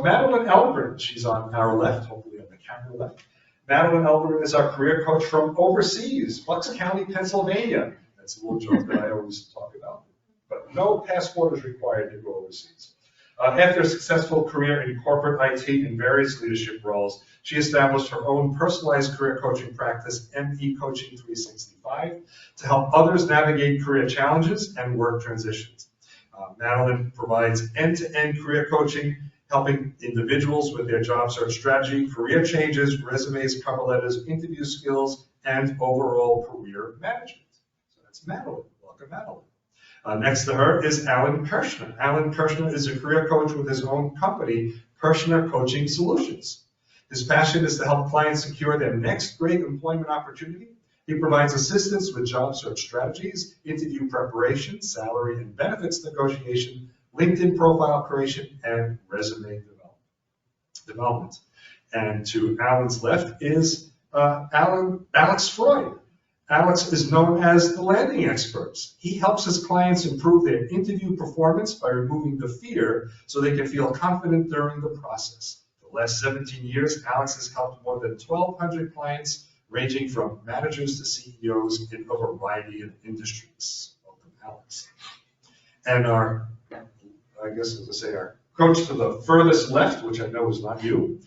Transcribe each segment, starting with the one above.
Madeleine Elmgren, she's on our left, hopefully on the camera left. Madeleine Elmgren is our career coach from overseas, Bucks County, Pennsylvania. That's a little joke that I always talk about, but no passport is required to go overseas. After a successful career in corporate IT and various leadership roles, she established her own personalized career coaching practice, ME Coaching 365, to help others navigate career challenges and work transitions. Madeleine provides end-to-end career coaching, helping individuals with their job search strategy, career changes, resumes, cover letters, interview skills, and overall career management. So that's Madeleine. Welcome, Madeleine. Next to her is Alan Kirshner. Alan Kirshner is a career coach with his own company, Kirshner Coaching Solutions. His passion is to help clients secure their next great employment opportunity. He provides assistance with job search strategies, interview preparation, salary and benefits negotiation, LinkedIn profile creation, and resume development. And to Alan's left is Alex Freund. Alex is known as the landing experts. He helps his clients improve their interview performance by removing the fear so they can feel confident during the process. For the last 17 years, Alex has helped more than 1,200 clients, ranging from managers to CEOs in a variety of industries. Welcome, Alex. And our coach to the furthest left, which I know is not you,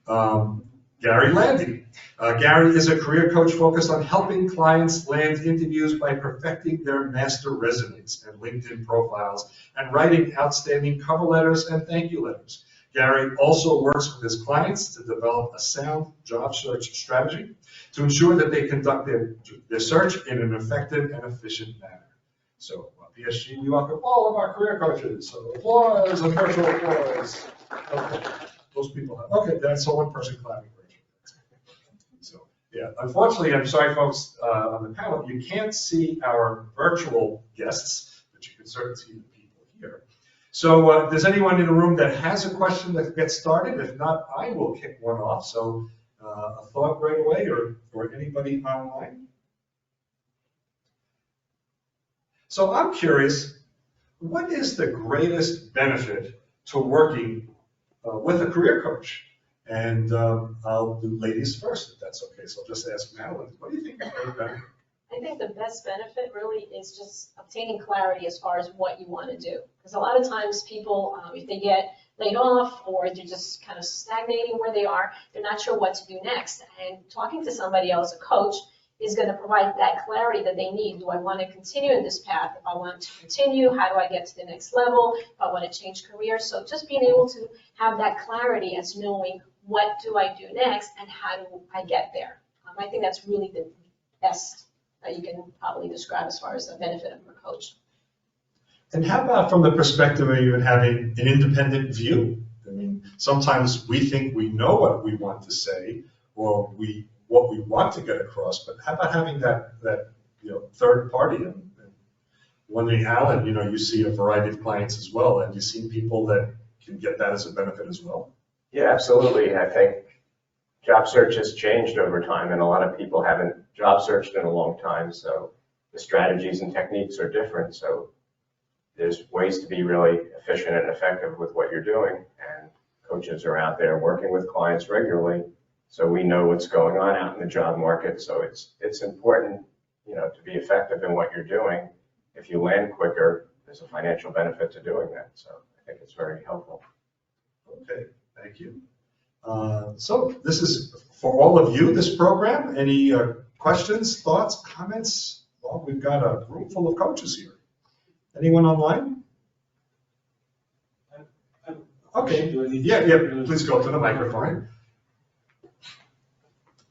Gary Lande. Gary is a career coach focused on helping clients land interviews by perfecting their master resumes and LinkedIn profiles and writing outstanding cover letters and thank you letters. Gary also works with his clients to develop a sound job search strategy to ensure that they conduct their search in an effective and efficient manner. So, PSG, we welcome all of our career coaches. So, applause, a virtual applause. Okay, those people have, okay, that's so one person clapping. So, yeah, unfortunately, I'm sorry, folks, on the panel, you can't see our virtual guests, but you can certainly see the people here. So, does anyone in the room that has a question that gets started? If not, I will kick one off. So, a thought right away, or anybody online? So I'm curious, what is the greatest benefit to working with a career coach? And I'll do ladies first, if that's okay. So I'll just ask Madeleine, what do you think is the great benefit? I think the best benefit really is just obtaining clarity as far as what you want to do. Because a lot of times people, if they get laid off or they're just kind of stagnating where they are, they're not sure what to do next. And talking to somebody else, a coach, is going to provide that clarity that they need. Do I want to continue in this path? If I want to continue, how do I get to the next level? If I want to change careers. So just being able to have that clarity as knowing what do I do next and how do I get there. I think that's really the best that you can probably describe as far as the benefit of a coach. And how about from the perspective of even having an independent view? I mean, sometimes we think we know what we want to say, or what we want to get across, but how about having that third party? And wondering, Alan, you see a variety of clients as well, and you've seen people that can get that as a benefit as well. Yeah, absolutely. I think job search has changed over time, and a lot of people haven't job searched in a long time, so the strategies and techniques are different. So there's ways to be really efficient and effective with what you're doing, and coaches are out there working with clients regularly, so we know what's going on out in the job market. So it's important, to be effective in what you're doing. If you land quicker, there's a financial benefit to doing that. So I think it's very helpful. Okay, thank you. So this is for all of you, this program. Any questions, thoughts, comments? Well, we've got a room full of coaches here. Anyone online? Okay, yeah, please go to the microphone.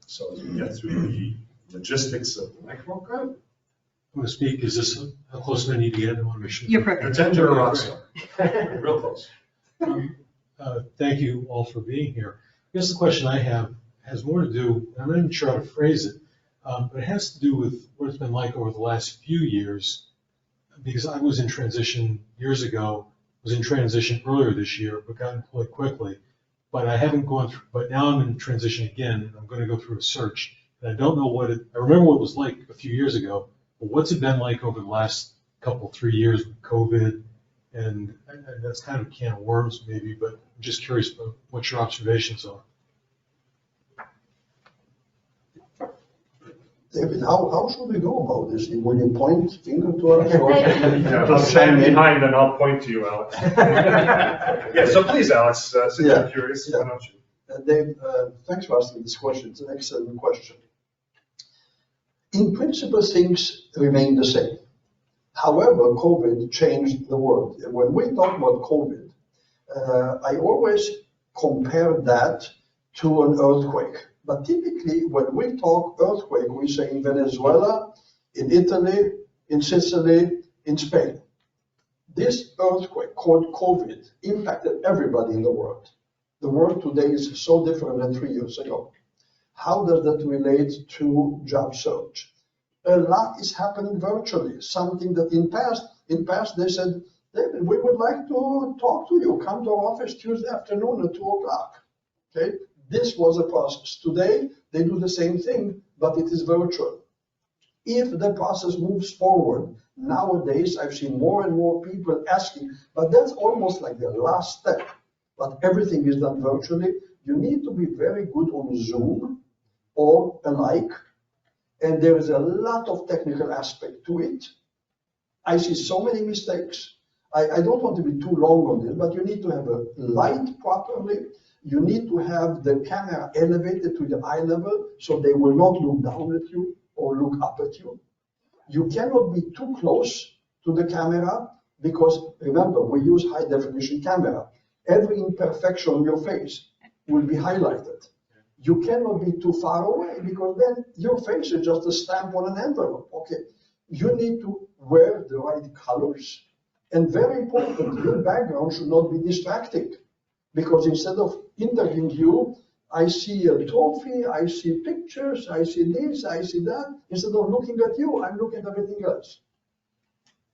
So as we get through the logistics of the microphone, go ahead. I want to speak. Is this how close do I need to get? I want to make sure. You're perfect. Pretend you're a rock star. Real close. Thank you all for being here. I guess the question I have has more to do, I'm not even sure how to phrase it, but it has to do with what it's been like over the last few years, because I was in transition years ago, was in transition earlier this year, but got employed quickly. But I haven't gone through, but now I'm in transition again, and I'm going to go through a search. And I don't know I remember what it was like a few years ago, but what's it been like over the last 3 years with COVID And that's kind of a can of worms maybe, but I'm just curious about what your observations are. David, how should we go about this? Will you point finger to us? Or Yeah, I'll stand behind and I'll point to you, Alex. Yeah, so please, Alex, since you're curious, why don't you? Dave, thanks for asking this question. It's an excellent question. In principle, things remain the same. However, COVID changed the world. When we talk about COVID, I always compare that to an earthquake. But typically, when we talk earthquake, we say in Venezuela, in Italy, in Sicily, in Spain. This earthquake called COVID impacted everybody in the world. The world today is so different than 3 years ago. How does that relate to job search? A lot is happening virtually, something that in past they said, David, we would like to talk to you. Come to our office Tuesday afternoon at 2 o'clock. Okay? This was a process. Today, they do the same thing, but it is virtual. If the process moves forward, nowadays I've seen more and more people asking, but that's almost like the last step. But everything is done virtually. You need to be very good on Zoom or alike. And there is a lot of technical aspect to it. I see so many mistakes. I don't want to be too long on this, but you need to have a light properly. You need to have the camera elevated to the eye level so they will not look down at you or look up at you. You cannot be too close to the camera because, remember, we use high definition camera. Every imperfection on your face will be highlighted. You cannot be too far away because then your face is just a stamp on an envelope. Okay, you need to wear the right colors. And very important, your background should not be distracting. Because instead of interviewing you, I see a trophy, I see pictures, I see this, I see that. Instead of looking at you, I'm looking at everything else.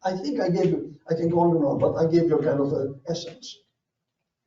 I think I gave you, I can go on and on, but I gave you kind of an essence.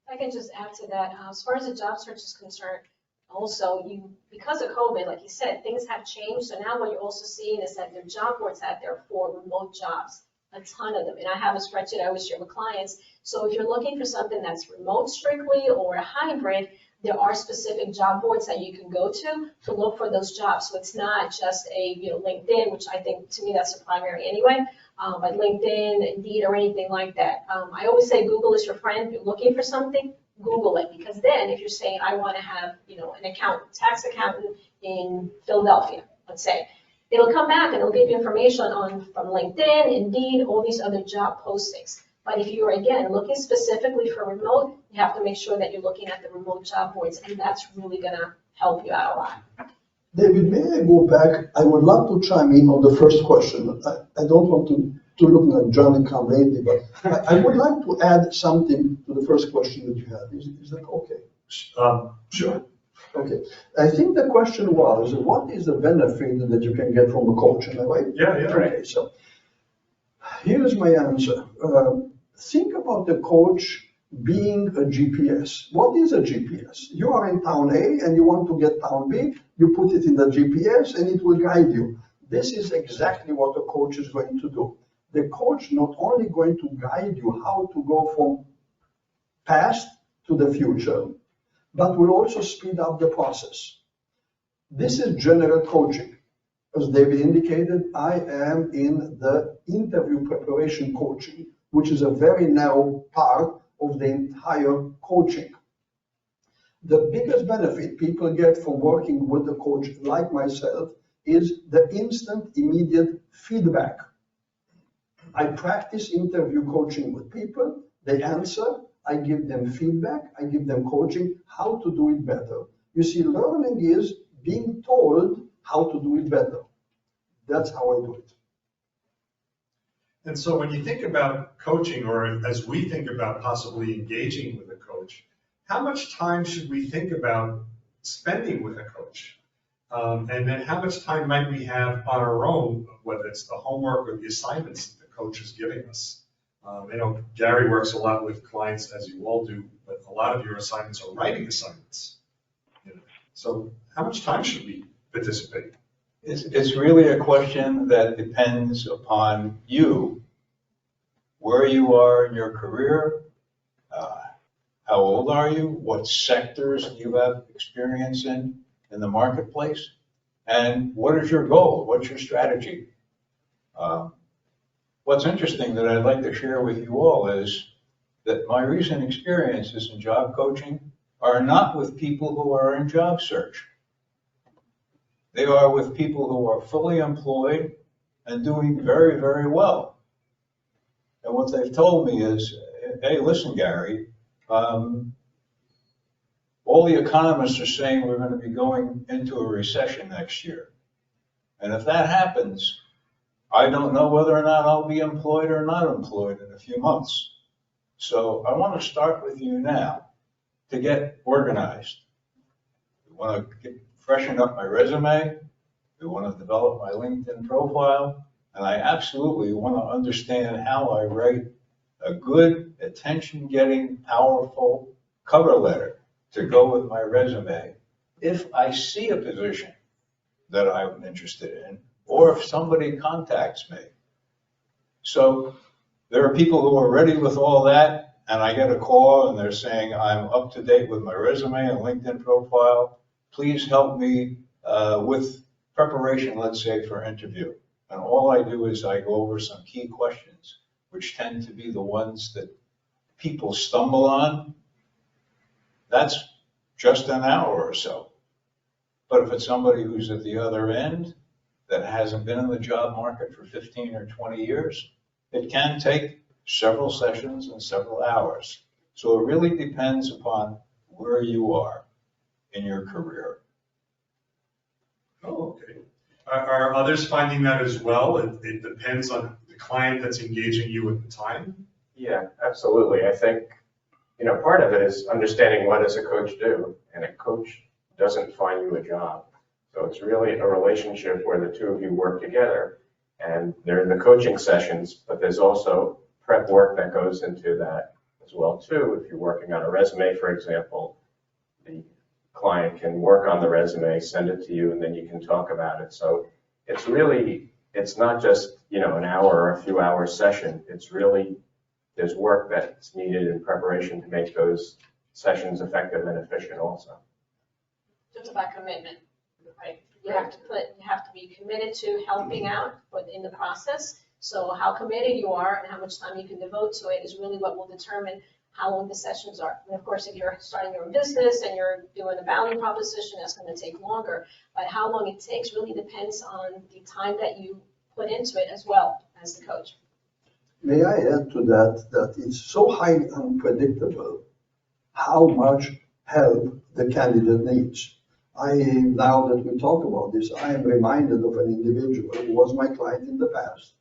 I can just add to that. As far as the job search is concerned, also, because of COVID, like you said, things have changed. So now what you're also seeing is that there are job boards out there for remote jobs. A ton of them. And I have a spreadsheet I always share with clients. So if you're looking for something that's remote strictly or a hybrid, there are specific job boards that you can go to look for those jobs. So it's not just a LinkedIn, which I think to me that's the primary anyway, but LinkedIn, Indeed, or anything like that. I always say Google is your friend. If you're looking for something, Google it, because then if you're saying I want to have an accountant, tax accountant in Philadelphia, let's say, it'll come back and it'll give you information from LinkedIn, Indeed, all these other job postings. But if you're, again, looking specifically for remote, you have to make sure that you're looking at the remote job boards, and that's really going to help you out a lot. David, may I go back? I would love to chime in on the first question. I don't want to look like Johnny come lately, but I would like to add something to the first question that you had. Is that okay? Sure. Okay. I think the question was, what is the benefit that you can get from a coach? Am I right? Yeah. Okay, so here's my answer. Think about the coach being a GPS. What is a GPS? You are in town A and you want to get town B, you put it in the GPS and it will guide you. This is exactly what a coach is going to do. The coach not only going to guide you how to go from past to the future, but will also speed up the process. This is general coaching. As David indicated, I am in the interview preparation coaching, which is a very narrow part of the entire coaching. The biggest benefit people get from working with a coach like myself is the instant, immediate feedback. I practice interview coaching with people, they answer, I give them feedback, I give them coaching, how to do it better. You see, learning is being told how to do it better. That's how I do it. And so when you think about coaching, or as we think about possibly engaging with a coach, how much time should we think about spending with a coach? And then how much time might we have on our own, whether it's the homework or the assignments that the coach is giving us? I know Gary works a lot with clients, as you all do, but a lot of your assignments are writing assignments. So how much time should we participate? It's really a question that depends upon you where you are in your career, how old are you, what sectors you have experience in the marketplace, and what is your goal, what's your strategy. What's interesting that I'd like to share with you all is that my recent experiences in job coaching are not with people who are in job search. They are with people who are fully employed and doing very, very well. And what they've told me is, hey, listen, Gary, all the economists are saying we're going to be going into a recession next year. And if that happens, I don't know whether or not I'll be employed or not employed in a few months. So I want to start with you now to get organized. We want to freshen up my resume. We want to develop my LinkedIn profile. And I absolutely want to understand how I write a good, attention-getting, powerful cover letter to go with my resume if I see a position that I'm interested in, or if somebody contacts me. So there are people who are ready with all that, and I get a call and they're saying, I'm up to date with my resume and LinkedIn profile. Please help me with preparation, let's say, for interview. And all I do is I go over some key questions, which tend to be the ones that people stumble on. That's just an hour or so. But if it's somebody who's at the other end that hasn't been in the job market for 15 or 20 years, it can take several sessions and several hours. So it really depends upon where you are in your career. Oh, okay. Are others finding that as well? It depends on the client that's engaging you at the time? Yeah, absolutely. I think, part of it is understanding what does a coach do, and a coach doesn't find you a job. So it's really a relationship where the two of you work together, and there are the coaching sessions, but there's also prep work that goes into that as well too. If you're working on a resume, for example, the client can work on the resume, send it to you, and then you can talk about it. So it's not just, an hour or a few hours session. It's really, there's work that's needed in preparation to make those sessions effective and efficient also. So it's about commitment, right? You have to be committed to helping out in the process. So how committed you are and how much time you can devote to it is really what will determine how long the sessions are. And of course, if you're starting your own business and you're doing a value proposition, that's going to take longer. But how long it takes really depends on the time that you put into it as well as the coach. May I add to that it's so highly unpredictable how much help the candidate needs. Now that we talk about this, I am reminded of an individual who was my client in the past.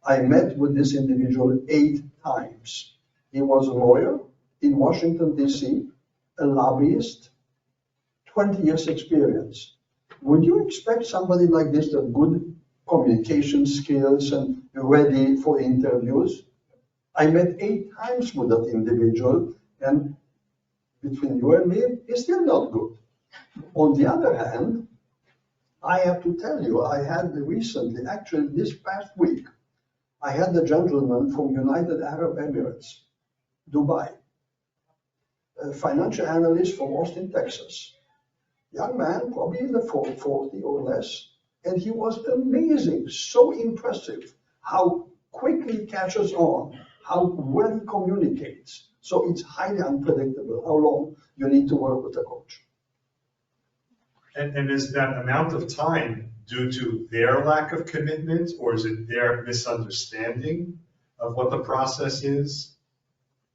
I met with this individual 8 times. He was a lawyer in Washington, D.C., a lobbyist, 20 years experience. Would you expect somebody like this to have good communication skills and ready for interviews? I met 8 times with that individual, and between you and me, he's still not good. On the other hand, I have to tell you, I had recently, actually this past week, I had a gentleman from United Arab Emirates, Dubai, a financial analyst from Austin, Texas. Young man, probably in the 40 or less, and he was amazing, so impressive how quickly he catches on, how well he communicates. So it's highly unpredictable how long you need to work with a coach. And is that amount of time due to their lack of commitment, or is it their misunderstanding of what the process is?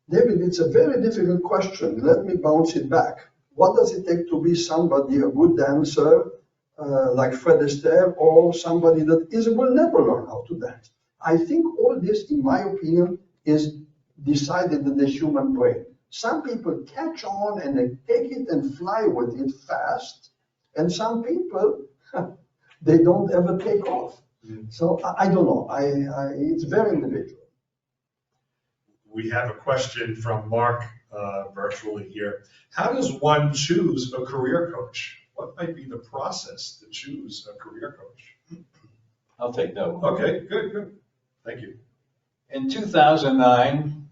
David, it's a very difficult question. Let me bounce it back. What does it take to be somebody, a good dancer, like Fred Astaire, or somebody that will never learn how to dance? I think all this, in my opinion, is decided in the human brain. Some people catch on and they take it and fly with it fast, and some people, they don't ever take off. So I don't know. It's very individual. We have a question from Mark virtually here. How does one choose a career coach? What might be the process to choose a career coach? I'll take that one. Okay, good. Thank you. In 2009,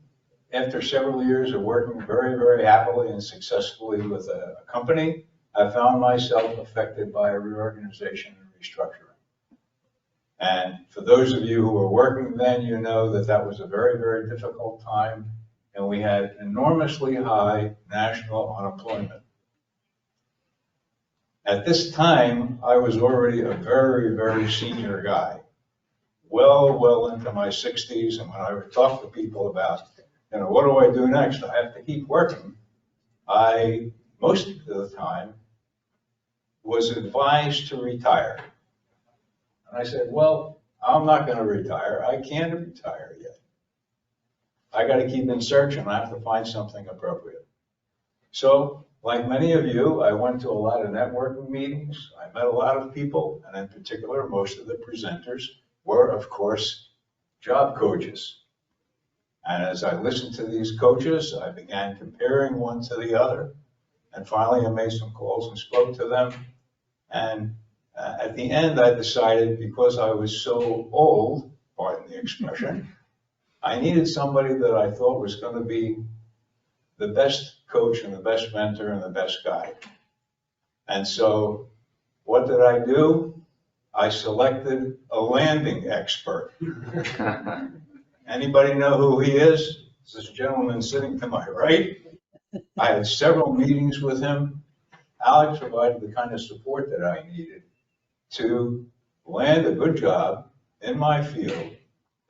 after several years of working very, very happily and successfully with a company, I found myself affected by a reorganization and restructuring. And for those of you who were working then, you know that that was a very, very difficult time, and we had enormously high national unemployment. At this time, I was already a very, very senior guy, well into my 60s, and when I would talk to people about, what do I do next? I have to keep working. I, most of the time, was advised to retire. And I said, well, I'm not going to retire. I can't retire yet. I got to keep in search, and I have to find something appropriate. So, like many of you, I went to a lot of networking meetings. I met a lot of people, and in particular, most of the presenters were, of course, job coaches. And as I listened to these coaches, I began comparing one to the other. And finally, I made some calls and spoke to them. And at the end, I decided, because I was so old, pardon the expression, I needed somebody that I thought was going to be the best coach and the best mentor and the best guide. And so what did I do? I selected a landing expert. Anybody know who he is? It's this gentleman sitting to my right. I had several meetings with him. Alex provided the kind of support that I needed to land a good job in my field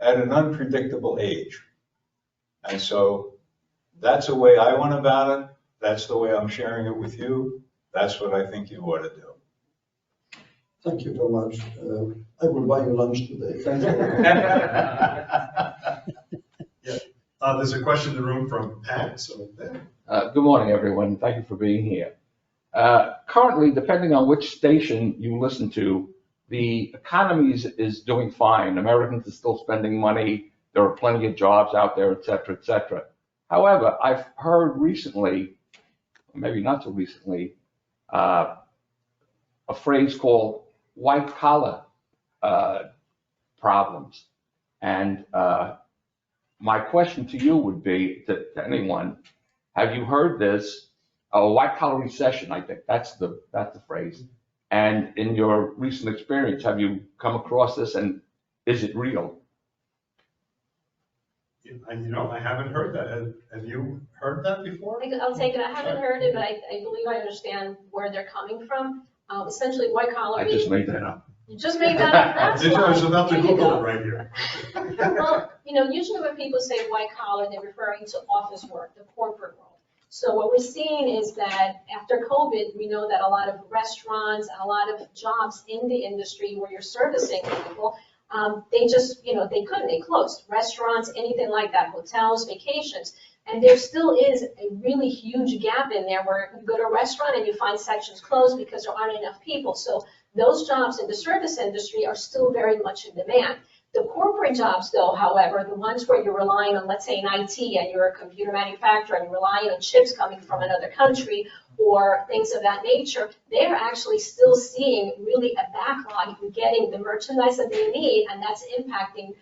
at an unpredictable age. And so that's the way I went about it. That's the way I'm sharing it with you. That's what I think you ought to do. Thank you very much. I will buy you lunch today. Thanks for There's a question in the room from Pat. So, good morning, everyone. Thank you for being here. Currently, depending on which station you listen to, the economy is doing fine. Americans are still spending money. There are plenty of jobs out there, et cetera, et cetera. However, I've heard recently, maybe not so recently, a phrase called white collar problems. And my question to you would be, to anyone, have you heard this? A white collar recession, I think that's the phrase. And in your recent experience, have you come across this, and is it real? I haven't heard that. Have you heard that before? I'll take it. I haven't heard it, but I believe I understand where they're coming from. Essentially, white collar. I just made that up. You just made that up. That's I was about to There you Google go. it right here. Well, usually when people say white collar, they're referring to office work, the corporate world. So what we're seeing is that after COVID, we know that a lot of restaurants and a lot of jobs in the industry where you're servicing people, they just, they closed. Restaurants, anything like that, hotels, vacations. And there still is a really huge gap in there where you go to a restaurant and you find sections closed because there aren't enough people. So those jobs in the service industry are still very much in demand. The corporate jobs, though, however, the ones where you're relying on, let's say, in IT and you're a computer manufacturer and you're relying on chips coming from another country or things of that nature, they're actually still seeing really a backlog in getting the merchandise that they need, and that's impacting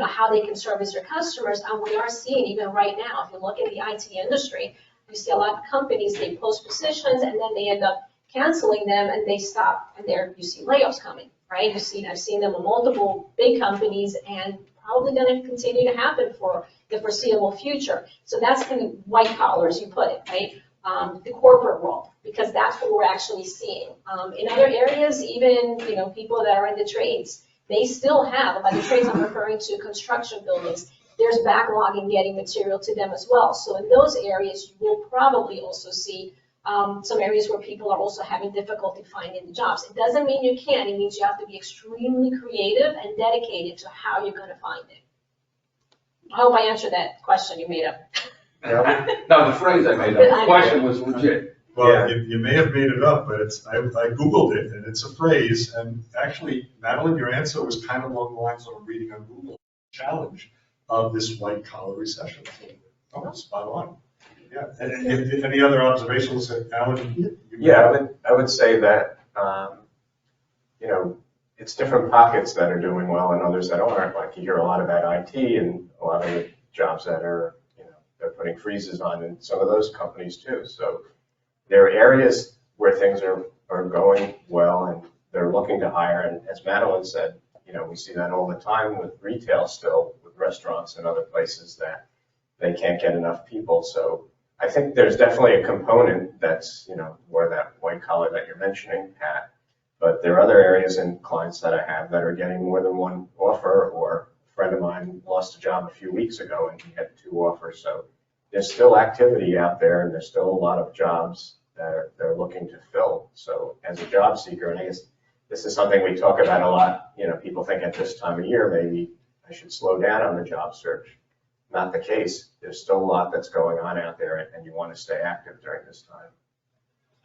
how they can service their customers. And we are seeing even right now, if you look at the IT industry, you see a lot of companies, they post positions and then they end up canceling them and they stop, and there you see layoffs coming, right? I've seen them with multiple big companies, and probably going to continue to happen for the foreseeable future. So that's kind of white collar, as you put it, right? The corporate world, because that's what we're actually seeing. In other areas, even people that are in the trades, they still have, by the trades I'm referring to, construction buildings, there's backlog in getting material to them as well. So in those areas, you will probably also see some areas where people are also having difficulty finding the jobs. It doesn't mean you can't. It means you have to be extremely creative and dedicated to how you're going to find it. I hope I answered that question you made up. No, the phrase I made up. The question was legit. Well, you may have made it up, but I Googled it, and it's a phrase. And actually, Madeleine, your answer was kind of along the lines of reading on Google, challenge of this white collar recession. So, spot on. Yeah. And any other observations, Alan? Yeah, I would say that, it's different pockets that are doing well and others that aren't. Like you hear a lot about IT and a lot of the jobs that are, they're putting freezes on in some of those companies too. So there are areas where things are going well and they're looking to hire. And as Madeleine said, we see that all the time with retail still, with restaurants and other places that they can't get enough people. So I think there's definitely a component that's, more that white collar that you're mentioning, Pat. But there are other areas and clients that I have that are getting more than one offer, or a friend of mine lost a job a few weeks ago and he had 2 offers. So there's still activity out there and there's still a lot of jobs that they're looking to fill. So as a job seeker, and I guess this is something we talk about a lot, people think at this time of year, maybe I should slow down on the job search. Not the case. There's still a lot that's going on out there and you want to stay active during this time.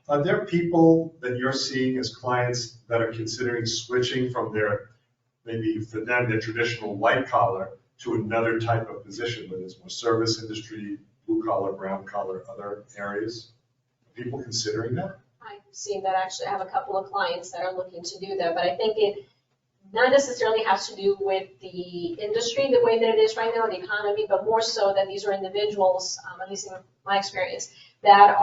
Are there people that you're seeing as clients that are considering switching from maybe for them, their traditional white collar to another type of position, whether it's more service industry, blue collar, brown collar, other areas? Are people considering that? I've seen that actually. I have a couple of clients that are looking to do that, but I think it not necessarily has to do with the industry the way that it is right now, the economy, but more so that these are individuals, at least in my experience, that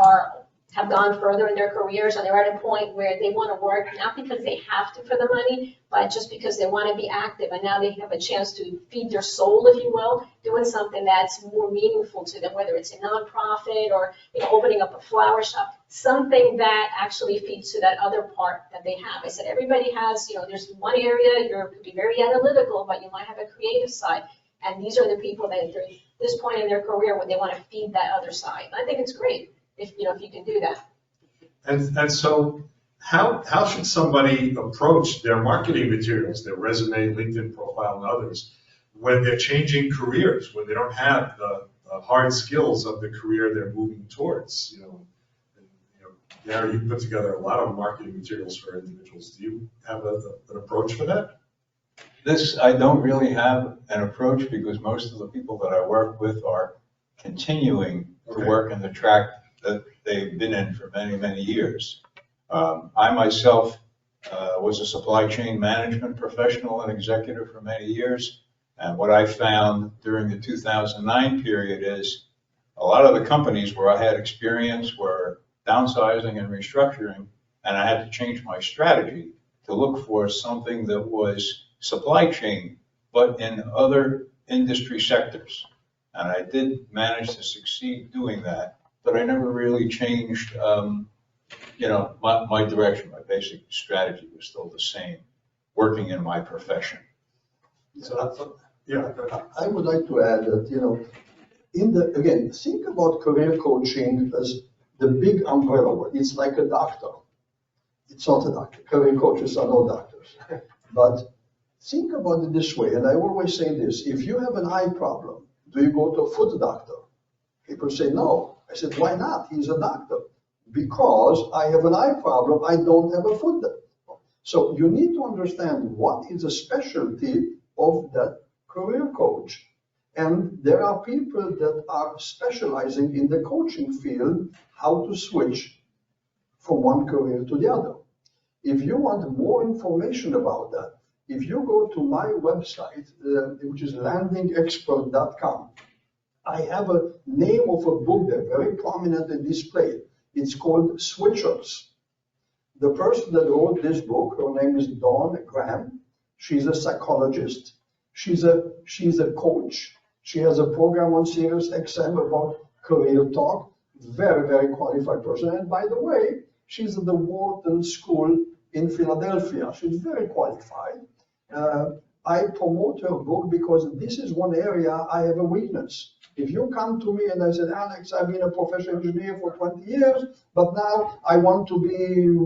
have gone further in their careers and they're at a point where they want to work, not because they have to for the money, but just because they want to be active. And now they have a chance to feed their soul, if you will, doing something that's more meaningful to them, whether it's a nonprofit or opening up a flower shop, something that actually feeds to that other part that they have. I said everybody has, there's one area you could be very analytical, but you might have a creative side. And these are the people that are at this point in their career where they want to feed that other side. And I think it's great if you can do that. And so how should somebody approach their marketing materials, their resume, LinkedIn profile, and others, when they're changing careers, when they don't have the hard skills of the career they're moving towards? Gary, you put together a lot of marketing materials for individuals. Do you have an approach for that? This, I don't really have an approach because most of the people that I work with are continuing to work in the track that they've been in for many, many years. I myself was a supply chain management professional and executive for many years. And what I found during the 2009 period is a lot of the companies where I had experience were downsizing and restructuring, and I had to change my strategy to look for something that was supply chain, but in other industry sectors. And I did manage to succeed doing that, but I never really changed, my direction. My basic strategy was still the same, working in my profession. So, yeah. I would like to add that, again, think about career coaching as the big umbrella word. It's like a doctor. It's not a doctor. Career coaches are not doctors. But think about it this way, and I always say this: if you have an eye problem, do you go to a foot doctor? People say no. I said, why not? He's a doctor. Because I have an eye problem, I don't have a foot doctor. So you need to understand what is the specialty of that career coach. And there are people that are specializing in the coaching field, how to switch from one career to the other. If you want more information about that, if you go to my website, which is landingexpert.com, I have a name of a book there, very prominently displayed. It's called Switchers. The person that wrote this book, her name is Dawn Graham. She's a psychologist. She's a coach. She has a program on Sirius XM about career talk. Very, very qualified person. And by the way, she's at the Wharton School in Philadelphia. She's very qualified. I promote her book because this is one area I have a weakness. If you come to me and I said, Alex, I've been a professional engineer for 20 years, but now I want to be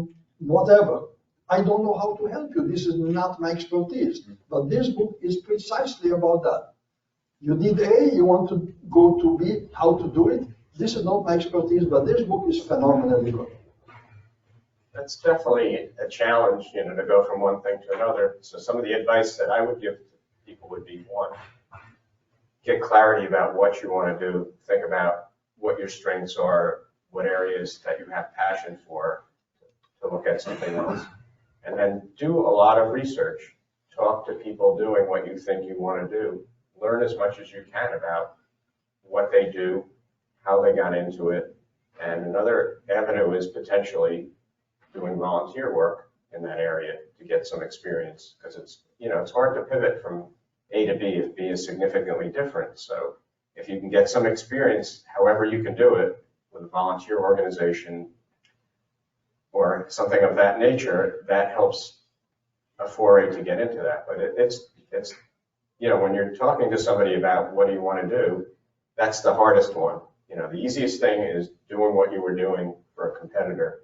whatever. I don't know how to help you. This is not my expertise. But this book is precisely about that. You did A, you want to go to B, how to do it. This is not my expertise, but this book is phenomenally good. That's definitely a challenge, to go from one thing to another. So some of the advice that I would give to people would be, one, get clarity about what you want to do. Think about what your strengths are, what areas that you have passion for, to look at something else. and then do a lot of research. Talk to people doing what you think you want to do. Learn as much as you can about what they do, how they got into it. And another avenue is potentially doing volunteer work in that area to get some experience, because it's hard to pivot from A to B if B is significantly different. So if you can get some experience, however you can do it, with a volunteer organization or something of that nature, that helps a foray to get into that. But it's when you're talking to somebody about what do you want to do, that's the hardest one. The easiest thing is doing what you were doing for a competitor.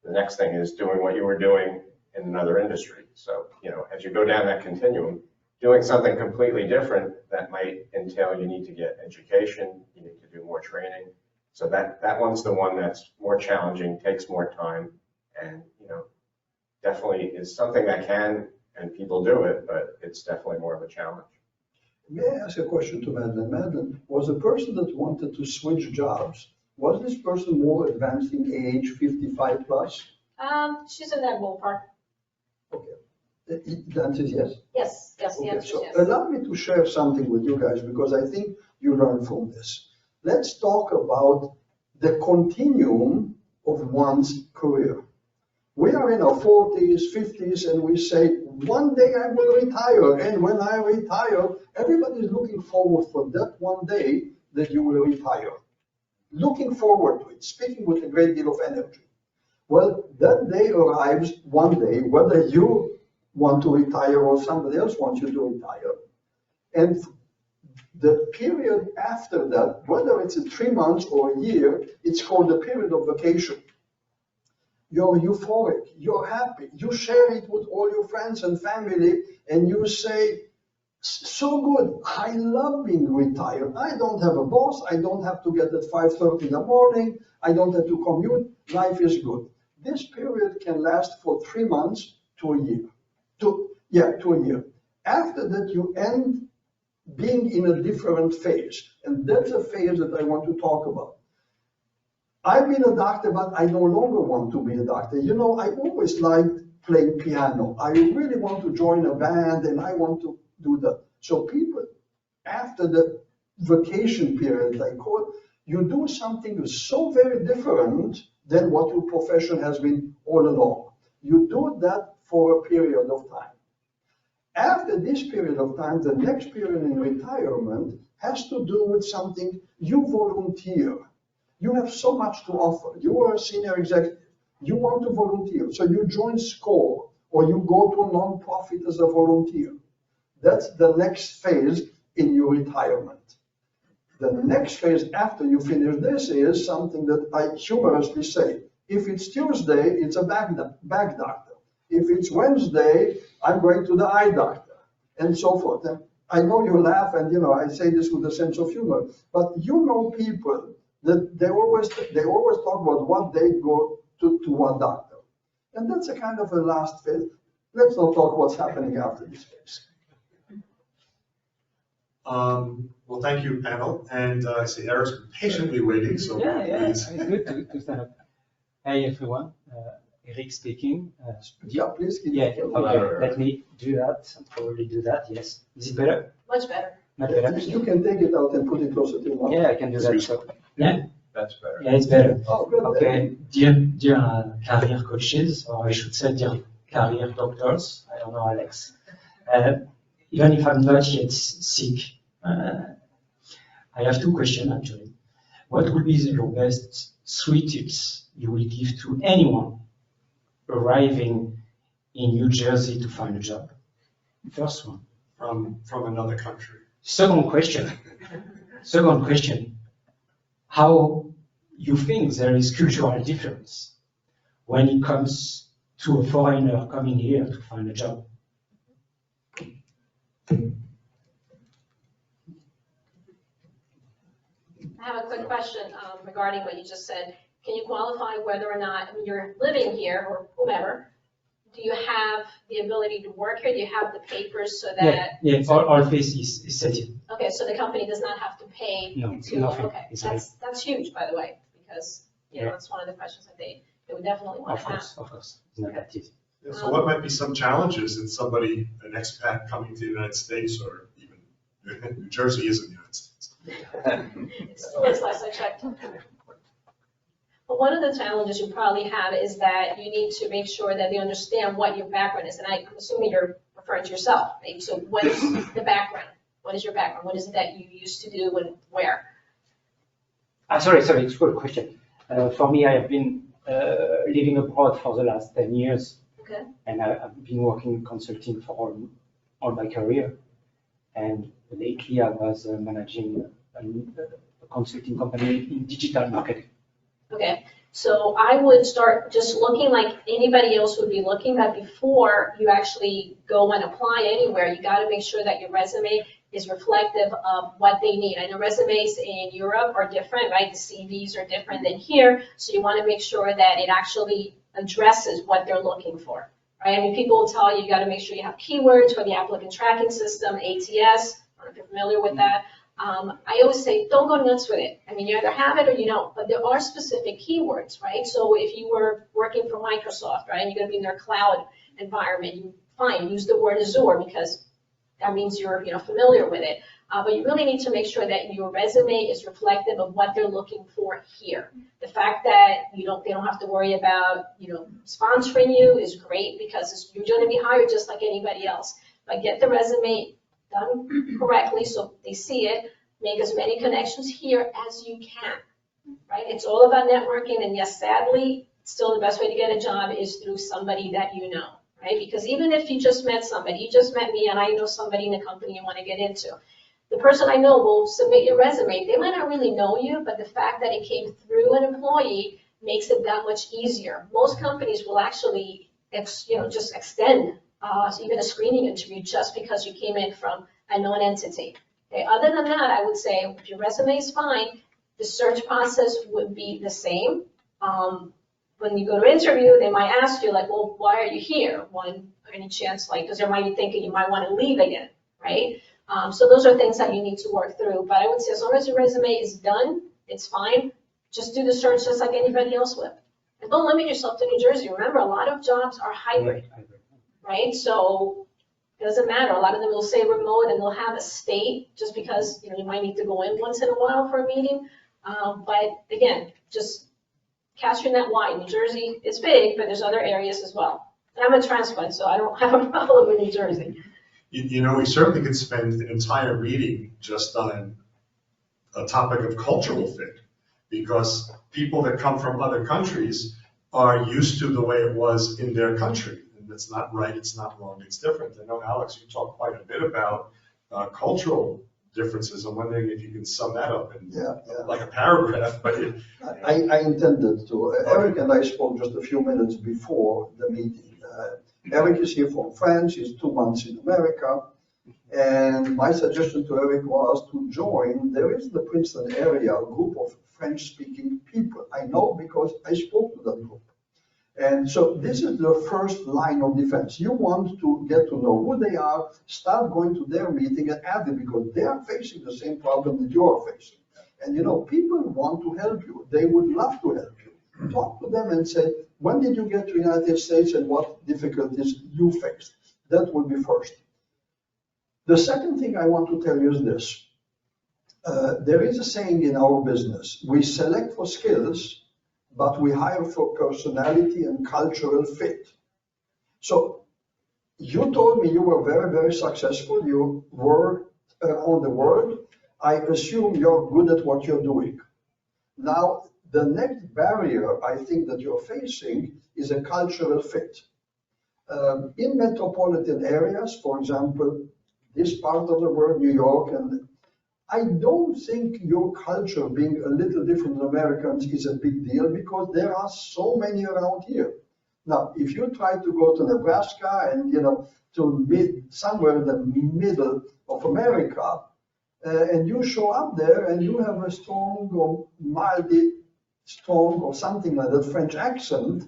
The next thing is doing what you were doing in another industry. So, as you go down that continuum, doing something completely different, that might entail you need to get education, you need to do more training. So that one's the one that's more challenging, takes more time, and, definitely is something that can, and people do it, but it's definitely more of a challenge. May I ask a question to Madeleine? Madeleine, was the person that wanted to switch jobs, was this person more advanced in age, 55 plus? She's in that ballpark. Okay. The answer is yes? Yes, the Okay, answer is so yes. allow me to share something with you guys, because I think you learn from this. Let's talk about the continuum of one's career. We are in our 40s, 50s, and we say, one day I will retire. And when I retire, everybody is looking forward for that one day that you will retire. Looking forward to it, speaking with a great deal of energy. Well, that day arrives one day, whether you want to retire or somebody else wants you to retire. And the period after that, whether it's 3 months or a year, it's called the period of vacation. You're euphoric, you're happy, you share it with all your friends and family, and you say, so good, I love being retired. I don't have a boss, I don't have to get at 5:30 in the morning, I don't have to commute, life is good. This period can last for 3 months to a year. To a year. After that, you end being in a different phase, and that's a phase that I want to talk about. I've been a doctor, but I no longer want to be a doctor. I always liked playing piano. I really want to join a band, and I want to do that. So people, after the vacation period, I call it, you do something so very different than what your profession has been all along. You do that for a period of time. After this period of time, the next period in retirement has to do with something you volunteer. You have so much to offer. You are a senior executive. You want to volunteer. So you join SCORE, or you go to a nonprofit as a volunteer. That's the next phase in your retirement. The next phase after you finish this is something that I humorously say. If it's Tuesday, it's a back doctor. If it's Wednesday, I'm going to the eye doctor, and so forth. And I know you laugh, and I say this with a sense of humor, but people that they always talk about what they go to one doctor. And that's a kind of a last phase. Let's not talk what's happening after this phase. Well, thank you, panel. And I see Eric's been patiently waiting, so please. Good to stand up. Hey everyone, Eric speaking. Yeah, please. Let me do that. I'll probably do that. Yes. Is it better? Much better. Much better. You can take it out and put it closer to your mouth. Yeah, I can do that. So, yeah. That's better. Yeah, it's better. Oh, good. Okay, dear career coaches, or I should say dear career doctors. I don't know, Alex. Even if I'm not yet sick, I have two questions actually. What would be your best 3 tips you will give to anyone arriving in New Jersey to find a job? First one. From another country. Second question. How you think there is cultural difference when it comes to a foreigner coming here to find a job? I have a quick question regarding what you just said. Can you qualify whether or not you're living here or whomever? Do you have the ability to work here? Do you have the papers so that? Yeah, all face is settled. Okay, so the company does not have to pay No, to, nothing. okay, It's that's huge, by the way, because, Yeah. that's one of the questions that they would definitely want Of to have. course, it's not that easy. Yeah, so what might be some challenges in somebody, an expat coming to the United States, or even New Jersey is in the United States? It still is, last I checked. But one of the challenges you probably have is that you need to make sure that they understand what your background is. And I'm assuming you're referring to yourself, right? So what is the background? What is your background? What is it that you used to do and where? Sorry, it's a good question. For me, I have been living abroad for the last 10 years. Okay. And I've been working in consulting for all my career. And lately I was managing a consulting company in digital marketing. Okay, so I would start just looking like anybody else would be looking, but before you actually go and apply anywhere, you got to make sure that your resume is reflective of what they need. I know resumes in Europe are different, right? The CVs are different than here, so you want to make sure that it actually addresses what they're looking for, right? I mean, people will tell you, you got to make sure you have keywords for the applicant tracking system, ATS. I don't know if you're familiar with that. I always say, don't go nuts with it. I mean, you either have it or you don't, but there are specific keywords, right? So if you were working for Microsoft, right, and you're going to be in their cloud environment, you fine, use the word Azure because that means you're, familiar with it. But you really need to make sure that your resume is reflective of what they're looking for here. The fact that they don't have to worry about, sponsoring you is great because you're going to be hired just like anybody else. But get the resume done correctly so they see it. Make as many connections here as you can, right? It's all about networking, and yes, sadly, still the best way to get a job is through somebody that you know, right? Because even if you just met somebody, you just met me, and I know somebody in the company you want to get into, the person I know will submit your resume. They might not really know you, but the fact that it came through an employee makes it that much easier. Most companies will actually, just extend even a screening interview just because you came in from a known entity. Okay, other than that, I would say if your resume is fine, the search process would be the same. When you go to interview, they might ask you like, well, why are you here? Any chance, because they might be thinking you might want to leave again, right? So those are things that you need to work through. But I would say as long as your resume is done, it's fine. Just do the search just like anybody else would. And don't limit yourself to New Jersey. Remember, a lot of jobs are hybrid, right? So it doesn't matter. A lot of them will say remote and they'll have a state just because you might need to go in once in a while for a meeting. But again, just cast your net wide. New Jersey is big, but there's other areas as well. And I'm a transplant, so I don't have a problem with New Jersey. We certainly could spend an entire meeting just on a topic of cultural fit, because people that come from other countries are used to the way it was in their country. It's not right, it's not wrong, it's different. I know, Alex, you talked quite a bit about cultural differences. I'm wondering if you can sum that up in like a paragraph. But I intended to. Eric and I spoke just a few minutes before the meeting. Eric is here from France, he's 2 months in America. And my suggestion to Eric was to join. There is in the Princeton area a group of French-speaking people. I know because I spoke to that group. And so this is the first line of defense. You want to get to know who they are, start going to their meeting and add them because they are facing the same problem that you are facing. And people want to help you. They would love to help you. Talk to them and say, when did you get to the United States and what difficulties you faced? That would be first. The second thing I want to tell you is this. There is a saying in our business, we select for skills, but we hire for personality and cultural fit. So you told me you were very, very successful. You were on the world. I assume you're good at what you're doing. Now, the next barrier I think that you're facing is a cultural fit. In metropolitan areas, for example, this part of the world, New York, and I don't think your culture being a little different than Americans is a big deal because there are so many around here. Now, if you try to go to Nebraska and, to somewhere in the middle of America, and you show up there and you have a strong or mildly strong or something like that French accent,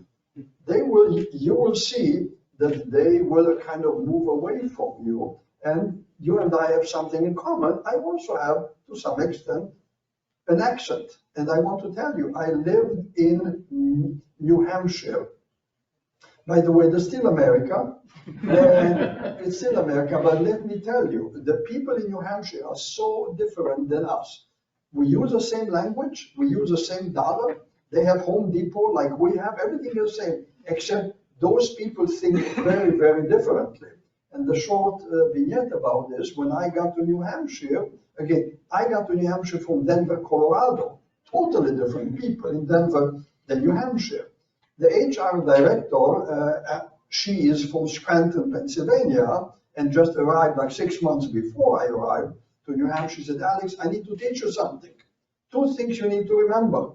you will see that they will kind of move away from you. And you and I have something in common. I also have, to some extent, an accent. And I want to tell you, I lived in New Hampshire By the way, that's still America. It's still America, but let me tell you, the people in New Hampshire are so different than us. We use the same language, we use the same dollar. They have Home Depot like we have, everything is the same, except those people think very, very differently. And the short vignette about this, when I got to New Hampshire, again, I got to New Hampshire from Denver, Colorado. Totally different people in Denver than New Hampshire. The HR director, she is from Scranton, Pennsylvania, and just arrived like 6 months before I arrived to New Hampshire. She said, Alex, I need to teach you something. 2 things you need to remember.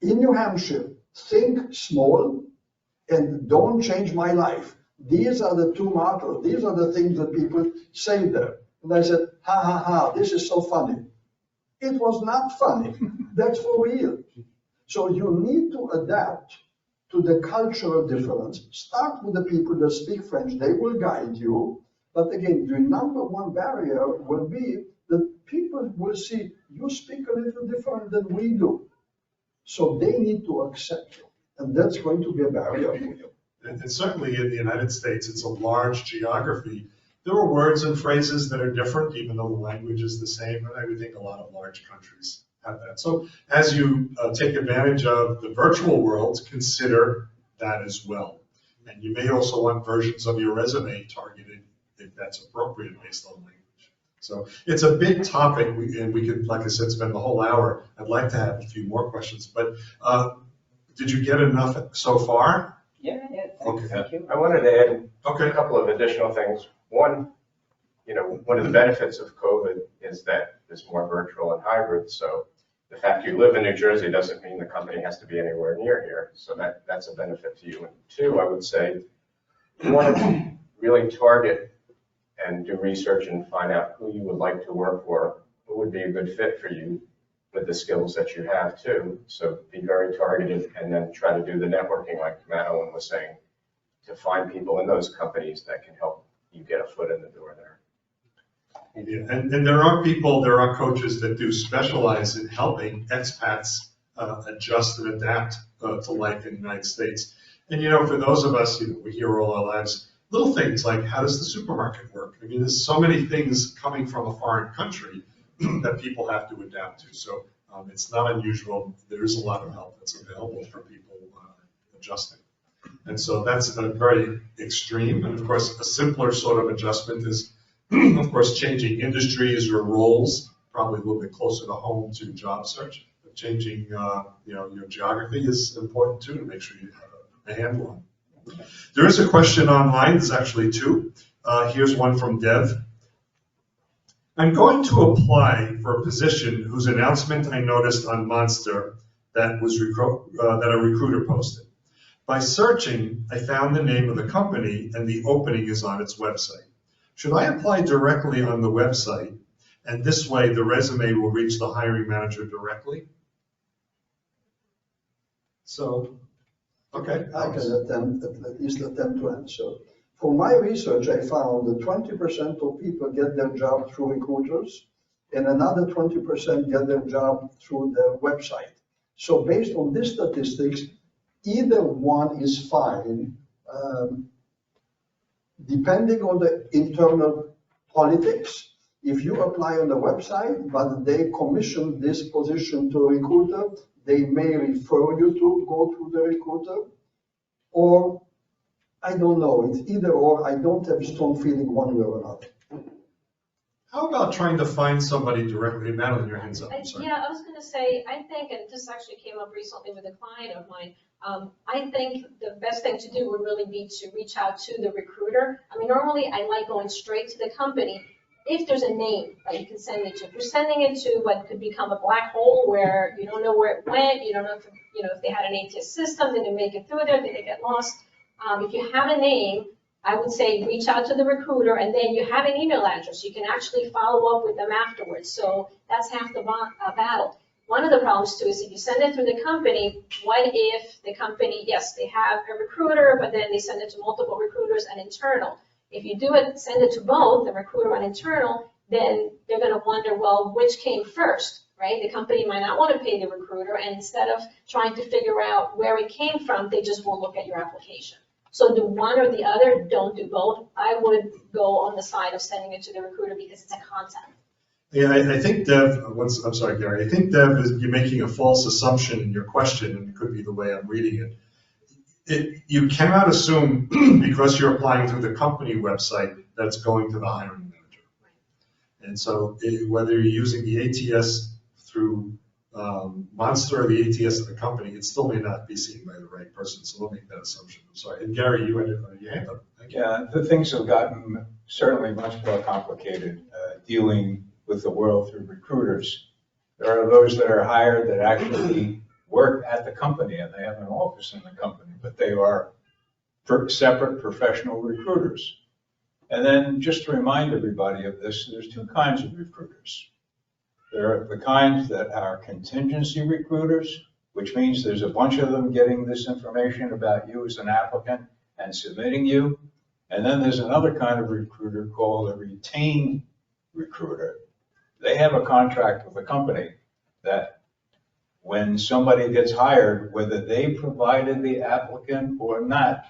In New Hampshire, think small and don't change my life. These are the 2 mottos. These are the things that people say there. And I said, ha, ha, ha, this is so funny. It was not funny. That's for real. So you need to adapt to the cultural difference. Start with the people that speak French. They will guide you. But again, the number 1 barrier will be that people will see you speak a little different than we do. So they need to accept you. And that's going to be a barrier for you. And certainly in the United States, it's a large geography. There are words and phrases that are different, even though the language is the same, and I would think a lot of large countries have that. So as you take advantage of the virtual world, consider that as well. And you may also want versions of your resume targeted if that's appropriate based on language. So it's a big topic, and we could, like I said, spend the whole hour. I'd like to have a few more questions, but did you get enough so far? Yeah. Okay. Thank you. I wanted to add Okay. a couple of additional things. One, one of the benefits of COVID is that it's more virtual and hybrid. So the fact you live in New Jersey doesn't mean the company has to be anywhere near here. So that's a benefit to you. And 2, I would say, you want to really target and do research and find out who you would like to work for, who would be a good fit for you with the skills that you have too. So be very targeted and then try to do the networking like Madeleine was saying to find people in those companies that can help you get a foot in the door there. Yeah, and there are coaches that do specialize in helping expats adjust and adapt to life in the United States. And for those of us, we hear all our lives, little things like how does the supermarket work? I mean, there's so many things coming from a foreign country that people have to adapt to. So it's not unusual. There is a lot of help that's available for people adjusting. And so that's a very extreme. And of course, a simpler sort of adjustment is, of course, changing industries or roles, probably a little bit closer to home to job search. But changing, your geography is important too to make sure you have a handle on. There is a question online. There's actually 2. Here's one from Dev. I'm going to apply for a position whose announcement I noticed on Monster that a recruiter posted. By searching, I found the name of the company and the opening is on its website. Should I apply directly on the website, and this way the resume will reach the hiring manager directly? So, okay. I can at least attempt to answer. For my research, I found that 20% of people get their job through recruiters, and another 20% get their job through the website. So based on these statistics, either one is fine, depending on the internal politics. If you apply on the website, but they commission this position to a recruiter, they may refer you to go to the recruiter, or I don't know, it's either or. I don't have a strong feeling one way or another. How about trying to find somebody directly? Madeleine, your hands up. I'm sorry. Yeah, I was going to say, I think, and this actually came up recently with a client of mine, I think the best thing to do would really be to reach out to the recruiter. I mean, normally I like going straight to the company if there's a name that you can send it to. If you're sending it to what could become a black hole where you don't know where it went, you don't know if they had an ATS system, did it make it through there, did it get lost? If you have a name, I would say reach out to the recruiter, and then you have an email address. You can actually follow up with them afterwards. So that's half the battle. One of the problems too is if you send it through the company, what if the company, yes, they have a recruiter, but then they send it to multiple recruiters and internal. If you do it, send it to both, the recruiter and internal, then they're going to wonder, well, which came first, right? The company might not want to pay the recruiter, and instead of trying to figure out where it came from, they just won't look at your application. So do one or the other, don't do both. I would go on the side of sending it to the recruiter because it's a contact. Yeah, I think Dev, I'm sorry, Gary, I think Dev, you're making a false assumption in your question, and it could be the way I'm reading it. You cannot assume, because you're applying through the company website, that it's going to the hiring manager. And so whether you're using the ATS through Monster or the ATS of the company, it still may not be seen by the right person, so don't make that assumption. I'm sorry. And Gary, you had your hand up. Thank you. Yeah, the things have gotten certainly much more complicated dealing with the world through recruiters. There are those that are hired that actually work at the company and they have an office in the company, but they are separate professional recruiters. And then just to remind everybody of this, there's two kinds of recruiters. There are the kinds that are contingency recruiters, which means there's a bunch of them getting this information about you as an applicant and submitting you. And then there's another kind of recruiter called a retained recruiter. They have a contract with the company that when somebody gets hired, whether they provided the applicant or not,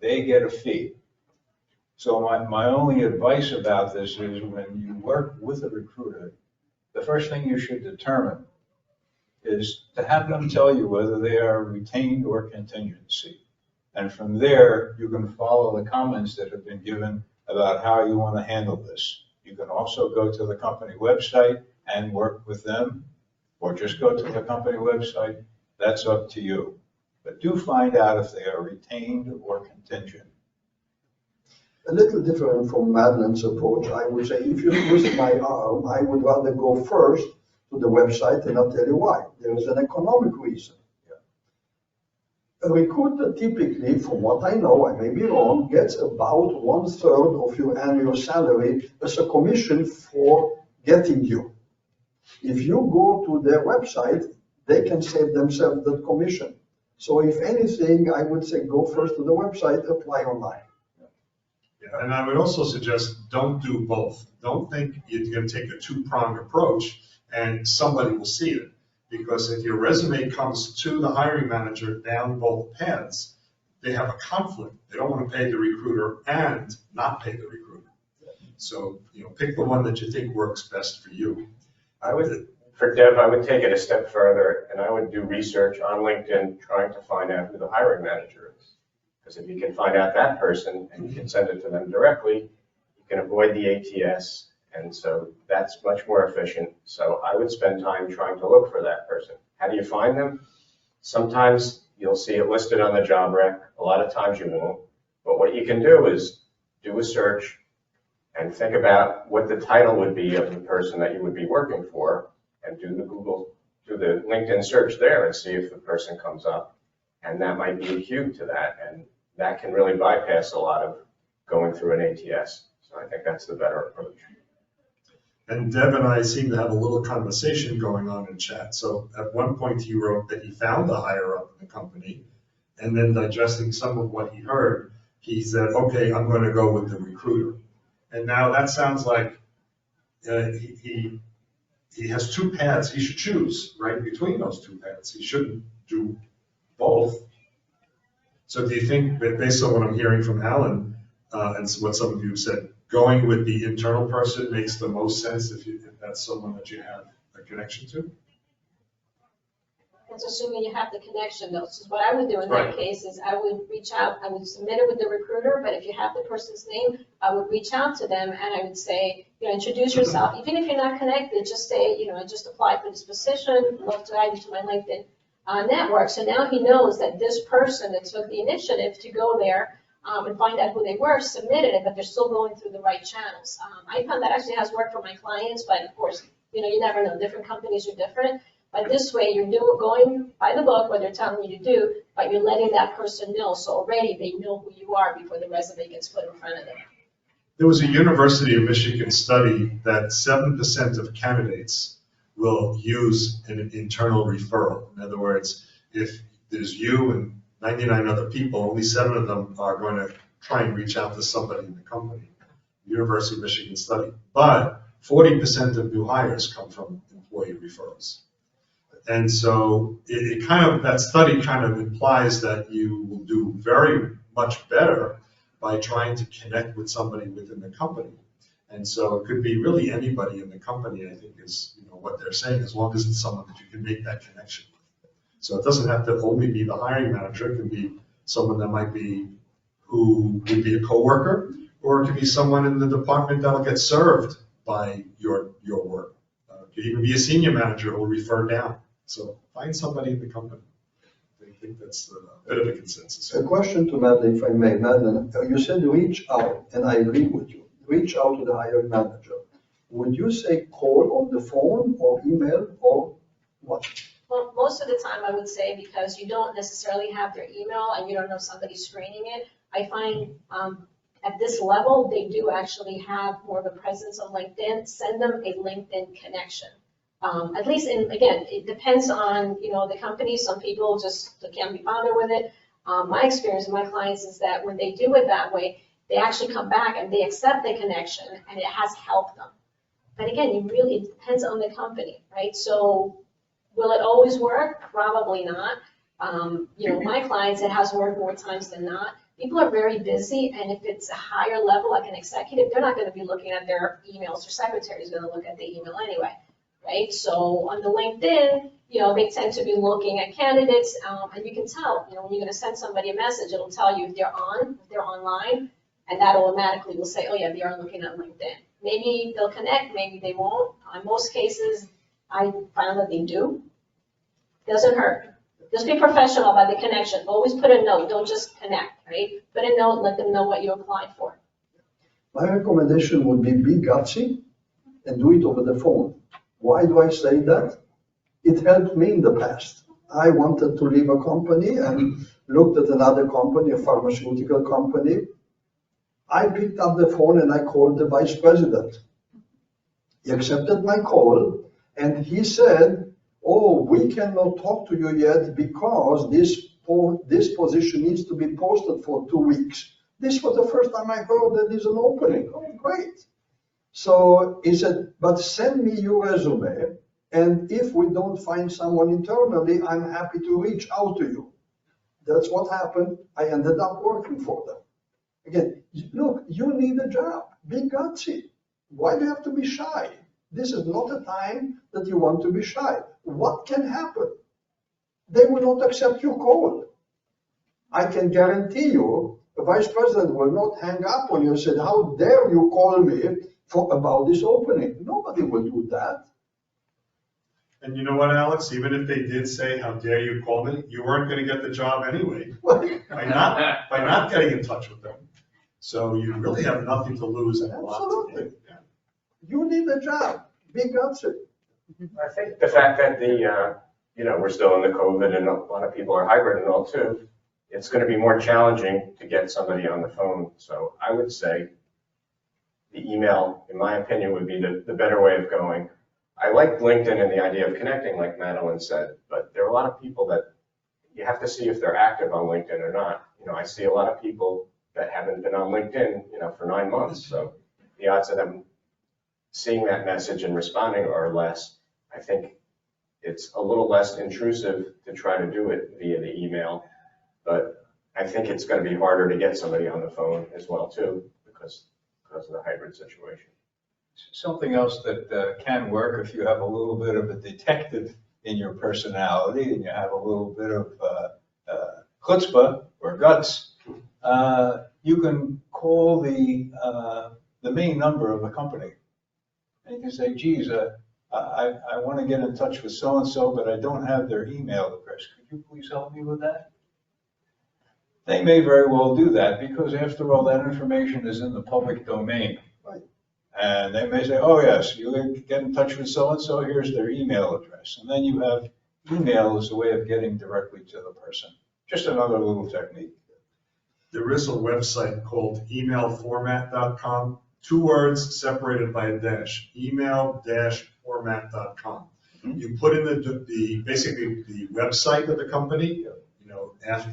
they get a fee. So my only advice about this is when you work with a recruiter, the first thing you should determine is to have them tell you whether they are retained or contingency. And from there, you can follow the comments that have been given about how you want to handle this. You can also go to the company website and work with them, or just go to the company website. That's up to you. But do find out if they are retained or contingent. A little different from Madeleine's approach, I would say, if you twist my arm, I would rather go first to the website, and I'll tell you why. There is an economic reason. A recruiter typically, from what I know, I may be wrong, gets about 1/3 of your annual salary as a commission for getting you. If you go to their website, they can save themselves that commission. So if anything, I would say go first to the website, apply online. Yeah, and I would also suggest don't do both. Don't think you're going to take a two-pronged approach and somebody will see it. Because if your resume comes to the hiring manager down both paths, they have a conflict. They don't want to pay the recruiter and not pay the recruiter. So, pick the one that you think works best for you. For Dev, I would take it a step further and I would do research on LinkedIn trying to find out who the hiring manager is. Because if you can find out that person and you can send it to them directly, you can avoid the ATS. And so that's much more efficient. So I would spend time trying to look for that person. How do you find them? Sometimes you'll see it listed on the job rec. A lot of times you won't. But what you can do is do a search and think about what the title would be of the person that you would be working for and do the LinkedIn search there and see if the person comes up. And that might be a cue to that. And that can really bypass a lot of going through an ATS. So I think that's the better approach. And Deb and I seem to have a little conversation going on in chat. So at one point he wrote that he found the higher up in the company, and then digesting some of what he heard, he said, okay, I'm going to go with the recruiter. And now that sounds like he has two paths he should choose, right, between those two paths. He shouldn't do both. So do you think, based on what I'm hearing from Alan and what some of you have said, going with the internal person makes the most sense if that's someone that you have a connection to? That's assuming you have the connection though. So what I would do in that case is I would reach out, I would submit it with the recruiter, but if you have the person's name, I would reach out to them and I would say, introduce yourself. Even if you're not connected, just say, I just applied for this position, love to add you to my LinkedIn network. So now he knows that this person that took the initiative to go there and find out who they were, submitted it, but they're still going through the right channels. I found that actually has worked for my clients, but of course, you never know. Different companies are different. But this way, you're going by the book, what they're telling you to do, but you're letting that person know. So already they know who you are before the resume gets put in front of them. There was a University of Michigan study that 7% of candidates will use an internal referral. In other words, if there's you and 99 other people, only 7 of them are going to try and reach out to somebody in the company. University of Michigan study. But 40% of new hires come from employee referrals. And so it kind of, that study kind of implies that you will do very much better by trying to connect with somebody within the company. And so it could be really anybody in the company, I think is, you know, what they're saying, as long as it's someone that you can make that connection with. So it doesn't have to only be the hiring manager, it can be someone that might be, who would be a coworker, or it could be someone in the department that'll get served by your work. It could even be a senior manager who will refer down. So find somebody in the company. I think that's a bit of a consensus. A question to Madeleine, if I may. Madeleine, you said reach out, and I agree with you. Reach out to the hiring manager. Would you say call on the phone or email or what? Well, most of the time I would say, because you don't necessarily have their email and you don't know if somebody's screening it, I find at this level, they do actually have more of a presence on LinkedIn. Send them a LinkedIn connection. At least again, it depends on, you know, the company. Some people just can't be bothered with it. My experience with my clients is that when they do it that way, they actually come back and they accept the connection and it has helped them. But again, it depends on the company, right? So will it always work? Probably not. You know, my clients, it has worked more times than not. People are very busy, and if it's a higher level, like an executive, they're not going to be looking at their emails. Their secretary is going to look at the email anyway, right? So on the LinkedIn, you know, they tend to be looking at candidates, and you can tell, you know, when you're going to send somebody a message, it'll tell you if they're online, and that automatically will say, oh yeah, they are looking at LinkedIn. Maybe they'll connect, maybe they won't. In most cases, I found that they do. Doesn't hurt. Just be professional about the connection. Always put a note. Don't just connect, right? Put a note, let them know what you applied for. My recommendation would be gutsy and do it over the phone. Why do I say that? It helped me in the past. I wanted to leave a company and looked at another company, a pharmaceutical company. I picked up the phone and I called the vice president. He accepted my call and he said, oh, we cannot talk to you yet because this position needs to be posted for 2 weeks. This was the first time I heard that there's an opening. Oh, great. So he said, but send me your resume, and if we don't find someone internally, I'm happy to reach out to you. That's what happened. I ended up working for them. Again, look, you need a job. Be gutsy. Why do you have to be shy? This is not a time that you want to be shy. What can happen? They will not accept your call. I can guarantee you, the vice president will not hang up on you and say, how dare you call me about this opening? Nobody will do that. And you know what, Alex? Even if they did say, how dare you call me, you weren't going to get the job anyway by not getting in touch with them. So you really have nothing to lose and a lot to gain. Yeah. You need a job. Be gutsy. I think the fact that you know, we're still in the COVID and a lot of people are hybrid and all too, it's going to be more challenging to get somebody on the phone. So I would say the email, in my opinion, would be the better way of going. I like LinkedIn and the idea of connecting, like Madeleine said, but there are a lot of people that you have to see if they're active on LinkedIn or not. You know, I see a lot of people that haven't been on LinkedIn, you know, for 9 months. So the odds of them seeing that message and responding are less. I think it's a little less intrusive to try to do it via the email, but I think it's going to be harder to get somebody on the phone as well too, because of the hybrid situation. Something else that can work if you have a little bit of a detective in your personality and you have a little bit of chutzpah or guts, you can call the main number of the company. And you can say, geez, I want to get in touch with so-and-so, but I don't have their email address. Could you please help me with that? They may very well do that because, after all, that information is in the public domain. Right. And they may say, oh, yes, you get in touch with so-and-so, here's their email address. And then you have email as a way of getting directly to the person. Just another little technique. There is a website called emailformat.com, 2 words separated by a dash, email-format.com. Mm-hmm. You put in basically the website of the company, at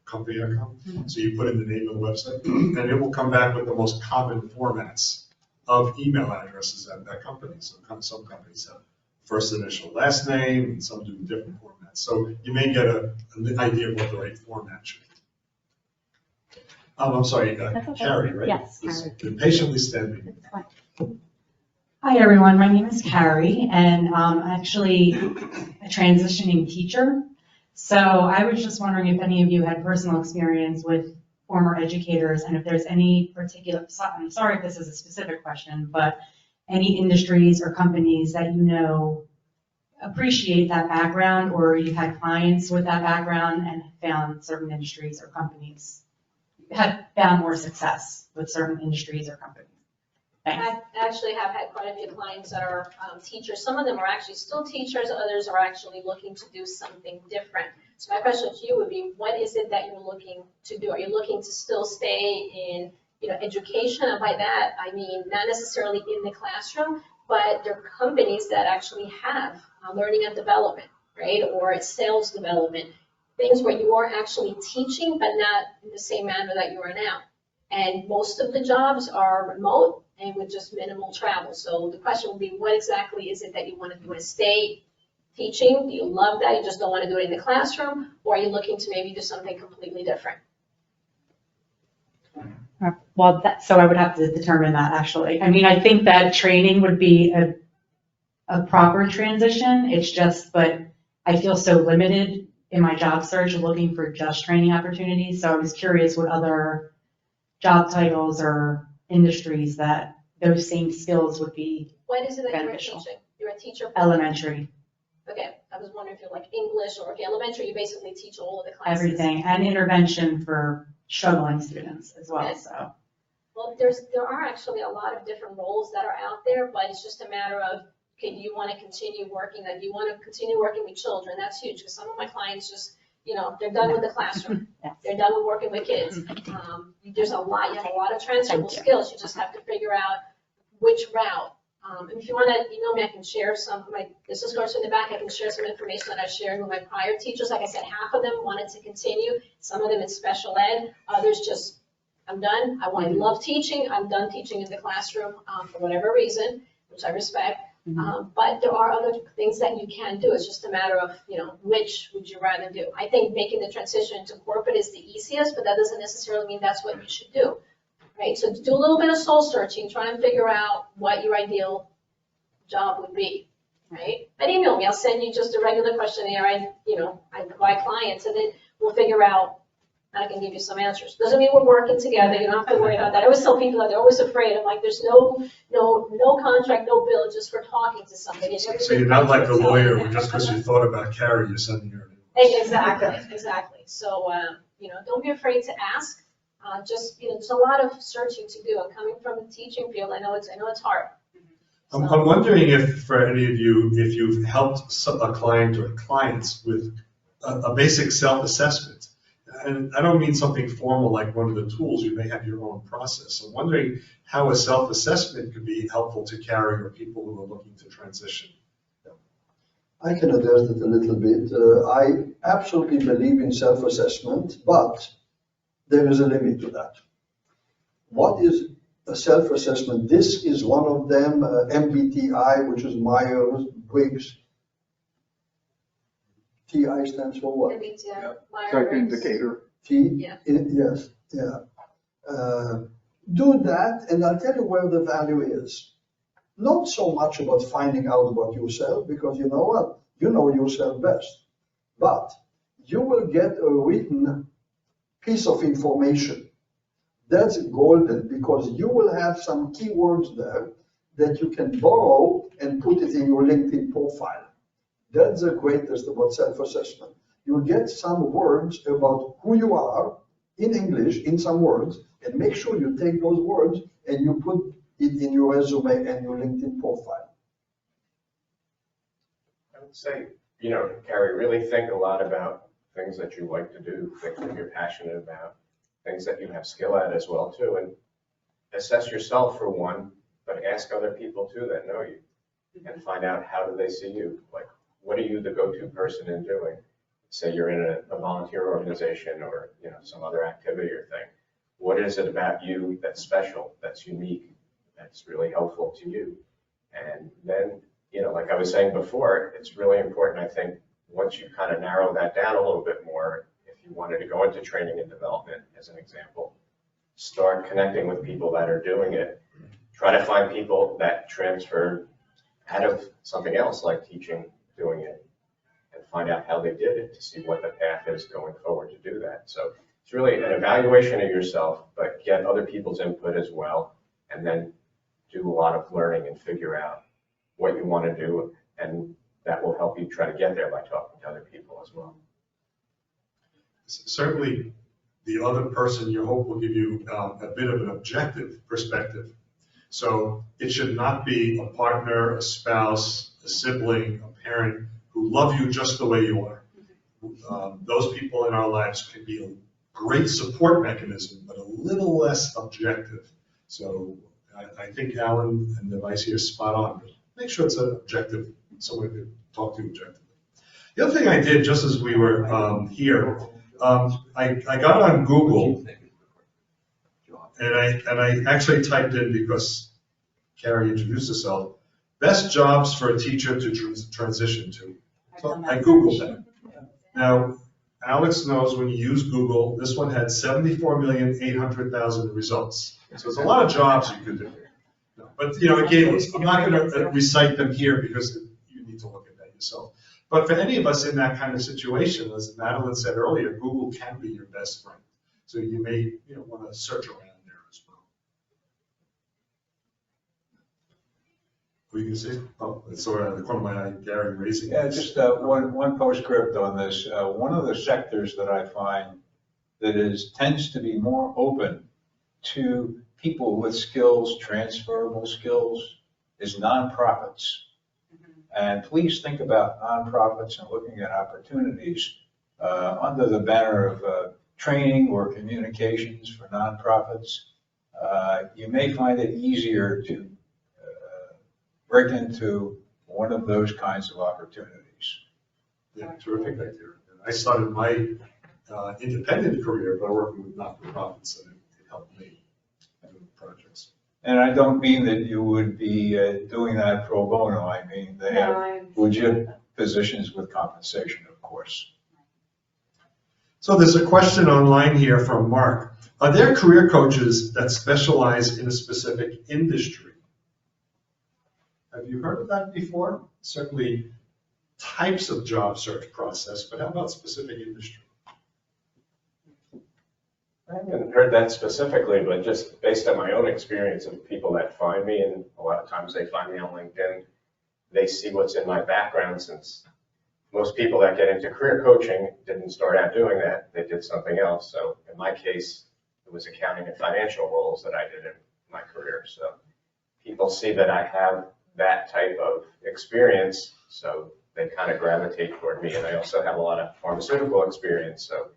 company.com. Mm-hmm. So you put in the name of the website, and it will come back with the most common formats of email addresses at that company. So some companies have first initial, last name, and some do different formats. So you may get an idea of what the right format should be. I'm sorry, That's okay. Carrie, right? Yes, Just Carrie. been patiently standing. It's fine. Hi, everyone. My name is Carrie, and I'm actually a transitioning teacher. So I was just wondering if any of you had personal experience with former educators, and if there's any particular, I'm sorry if this is a specific question, but any industries or companies that you know appreciate that background, or you've had clients with that background and found certain industries or companies, had found more success with certain industries or companies? Thanks. I actually have had quite a few clients that are teachers. Some of them are actually still teachers, others are actually looking to do something different. So my question to you would be, what is it that you're looking to do? Are you looking to still stay in, education? And by that, I mean not necessarily in the classroom, but there are companies that actually have learning and development, right? Or it's sales development, things where you are actually teaching, but not in the same manner that you are now. And most of the jobs are remote and with just minimal travel. So the question would be, what exactly is it that you want to do? You want to stay teaching? Do you love that? You just don't want to do it in the classroom? Or are you looking to maybe do something completely different? Well, so I would have to determine that, actually. I mean, I think that training would be a proper transition. It's just, but I feel so limited in my job search looking for just training opportunities. So I was curious what other job titles or industries that those same skills would be What is it that beneficial. you're teaching? You're a teacher? Elementary, Okay, I was wondering if you're like English or elementary, you basically teach all of the classes. everything, and intervention for struggling students as well, Okay. so. Well, there are actually a lot of different roles that are out there, but it's just a matter of, okay, do you want to continue working? Like, do you want to continue working with children? That's huge, because some of my clients just, they're done with the classroom. Yes. They're done with working with kids. There's a lot, you have a lot of transferable Thank you. skills. You just have to figure out which route. And if you want to email me, I can share some of my business cards in the back. I can share some information that I shared with my prior teachers. Like I said, half of them wanted to continue. Some of them in special ed. Others just, I'm done. I love teaching. I'm done teaching in the classroom for whatever reason, which I respect. But there are other things that you can do. It's just a matter of, which would you rather do? I think making the transition to corporate is the easiest, but that doesn't necessarily mean that's what you should do. Right, so do a little bit of soul searching, try and figure out what your ideal job would be, right? But email me, I'll send you just a regular questionnaire, I provide clients, and then we'll figure out, I can give you some answers. Doesn't mean we're working together, you don't have to worry about that. I always tell people that they're always afraid, I'm like, there's no contract, no bill, just for talking to somebody. So you're not like a lawyer, who just because you thought about Carrie, you're sending her an invoice. Exactly. So, don't be afraid to ask. There's a lot of searching to do. I'm coming from the teaching field. I know it's hard. I'm wondering if, for any of you, if you've helped a client or clients with a basic self-assessment. And I don't mean something formal like one of the tools. You may have your own process. I'm wondering how a self-assessment could be helpful to Carrie or people who are looking to transition. I can address it a little bit. I absolutely believe in self-assessment, but there is a limit to that. What is a self-assessment? This is one of them, MBTI, which is Myers-Briggs. TI stands for what? Type indicator. T? Yeah. Yes, yeah. Do that, and I'll tell you where the value is. Not so much about finding out about yourself, because you know what? You know yourself best. But you will get a written piece of information. That's golden, because you will have some keywords there that you can borrow and put it in your LinkedIn profile. That's the greatest about self-assessment. You'll get some words about who you are in English, in some words, and make sure you take those words and you put it in your resume and your LinkedIn profile. I would say, Carrie, really think a lot about things that you like to do, things that you're passionate about, things that you have skill at as well too, and assess yourself for one, but ask other people too that know you, and find out how do they see you. Like, what are you the go-to person in doing? Say you're in a volunteer organization or some other activity or thing. What is it about you that's special, that's unique, that's really helpful to you. And then, like I was saying before, it's really important, I think, once you kind of narrow that down a little bit more, if you wanted to go into training and development, as an example, start connecting with people that are doing it. Try to find people that transfer out of something else like teaching, doing it, and find out how they did it to see what the path is going forward to do that. So it's really an evaluation of yourself, but get other people's input as well, and then do a lot of learning and figure out what you want to do, and that will help you try to get there by talking to other people as well. Certainly, the other person you hope will give you a bit of an objective perspective. So it should not be a partner, a spouse, a sibling, a parent who love you just the way you are. Those people in our lives can be a great support mechanism, but a little less objective. So I think Alan and the vice here is spot on. But make sure it's an objective, someone to talk to objectively. The other thing I did just as we were here, I got on Google and I actually typed in, because Carrie introduced herself, best jobs for a teacher to transition to. So I Googled that. Now, Alex knows when you use Google, this one had 74,800,000 results. So there's a lot of jobs you could do. No, but again, I'm not going to recite them here because you need to look at that yourself. But for any of us in that kind of situation, as Madeleine said earlier, Google can be your best friend. So you may want to search around there as well. What you can see? Oh, it's sort of the corner of my eye, Gary raising. Yeah, just one postscript on this. One of the sectors that I find that tends to be more open to people with skills, transferable skills, is nonprofits. And please think about nonprofits and looking at opportunities under the banner of training or communications for nonprofits. You may find it easier to break into one of those kinds of opportunities. Yeah, terrific idea. I started my independent career by working with not-for-profits, and it helped me doing projects. And I don't mean that you would be doing that pro bono. I mean, they have legit positions with compensation, of course. So there's a question online here from Mark. Are there career coaches that specialize in a specific industry? Have you heard of that before? Certainly types of job search process, but how about specific industry? I haven't heard that specifically, but just based on my own experience of people that find me, and a lot of times they find me on LinkedIn, they see what's in my background, since most people that get into career coaching didn't start out doing that. They did something else. So in my case, it was accounting and financial roles that I did in my career. So people see that I have that type of experience, so they kind of gravitate toward me. And I also have a lot of pharmaceutical experience, so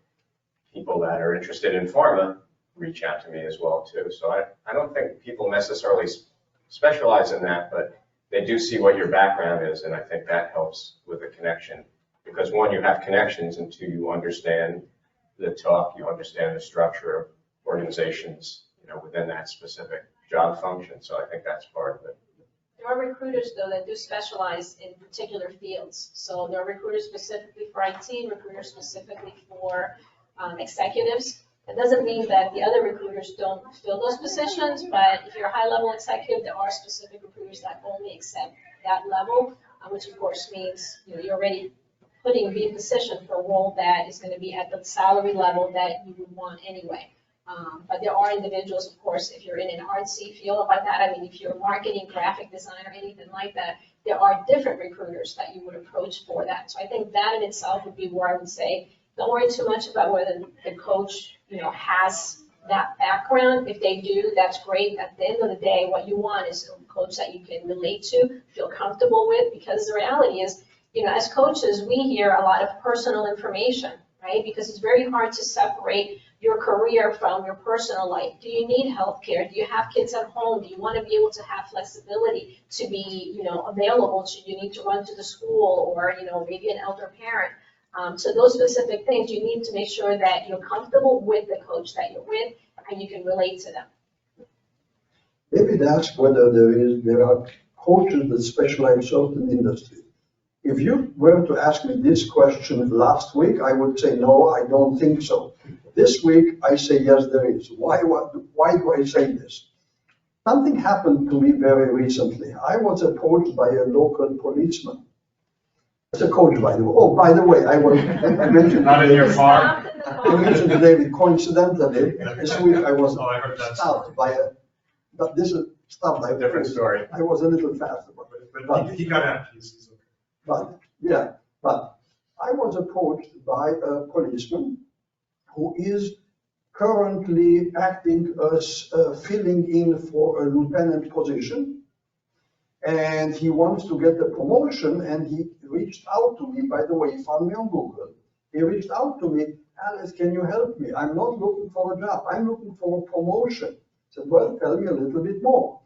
people that are interested in pharma reach out to me as well too. So I don't think people necessarily specialize in that, but they do see what your background is, and I think that helps with the connection. Because one, you have connections, and two, you understand the talk, you understand the structure of organizations, within that specific job function. So I think that's part of it. There are recruiters, though, that do specialize in particular fields. So there are recruiters specifically for IT, recruiters specifically for executives. It doesn't mean that the other recruiters don't fill those positions, but if you're a high-level executive, there are specific recruiters that only accept that level, which of course means you're already being positioned for a role that is going to be at the salary level that you would want anyway. But there are individuals, of course, if you're in an artsy field like that, I mean, if you're marketing, graphic design, or anything like that, there are different recruiters that you would approach for that. So I think that in itself would be where I would say, don't worry too much about whether the coach, has that background. If they do, that's great. At the end of the day, what you want is a coach that you can relate to, feel comfortable with, because the reality is, as coaches, we hear a lot of personal information, right? Because it's very hard to separate your career from your personal life. Do you need health care? Do you have kids at home? Do you want to be able to have flexibility to be, available should you need to run to the school, or, maybe an elder parent? So those specific things, you need to make sure that you're comfortable with the coach that you're with and you can relate to them. Maybe that's whether there are coaches that specialize in certain industry. If you were to ask me this question last week, I would say, no, I don't think so. This week, I say, yes, there is. Why do I say this? Something happened to me very recently. I was approached by a local policeman. It's a coach, by the way. Oh, by the way, I mentioned Not in your car? I mentioned to David, coincidentally, this week I was Oh, I heard that stopped by but this is stopped by Different story. I was a little fast about it. But he got out. He's okay. But I was approached by a policeman who is currently acting as filling in for a lieutenant position. And he wants to get a promotion, and he reached out to me. By the way, he found me on Google. He reached out to me, Alice, can you help me? I'm not looking for a job. I'm looking for a promotion. I said, well, tell me a little bit more.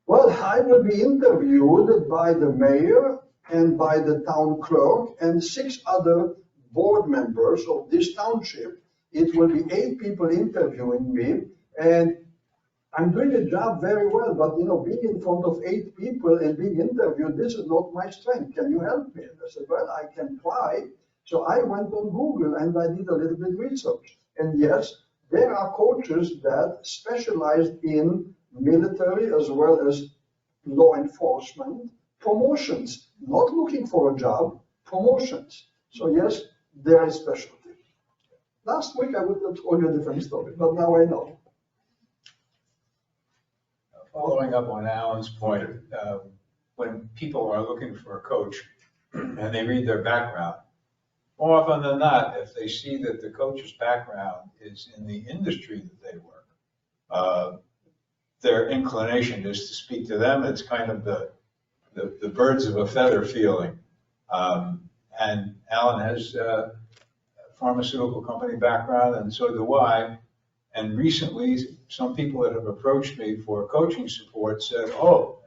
Well, I will be interviewed by the mayor and by the town clerk and 6 other board members of this township. It will be 8 people interviewing me, and I'm doing a job very well, but being in front of 8 people and being interviewed, this is not my strength. Can you help me? And I said, well, I can try. So I went on Google and I did a little bit research. And yes, there are coaches that specialize in military as well as law enforcement promotions, not looking for a job, promotions. So yes, there is specialty. Last week I would have told you a different story, but now I know. Following up on Alan's point, when people are looking for a coach and they read their background, more often than not, if they see that the coach's background is in the industry that they work, their inclination is to speak to them. It's kind of the birds of a feather feeling. And Alan has a pharmaceutical company background, and so do I. And recently, some people that have approached me for coaching support said, oh,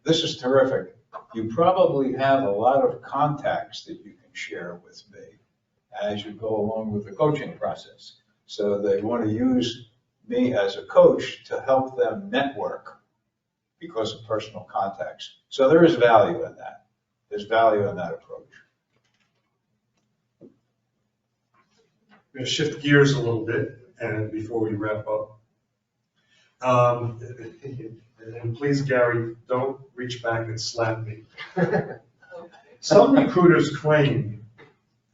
this is terrific. You probably have a lot of contacts that you can share with me as you go along with the coaching process. So they want to use me as a coach to help them network because of personal contacts. So there is value in that. There's value in that approach. We're going to shift gears a little bit, and before we wrap up, and please, Gary, don't reach back and slap me. Some recruiters claim,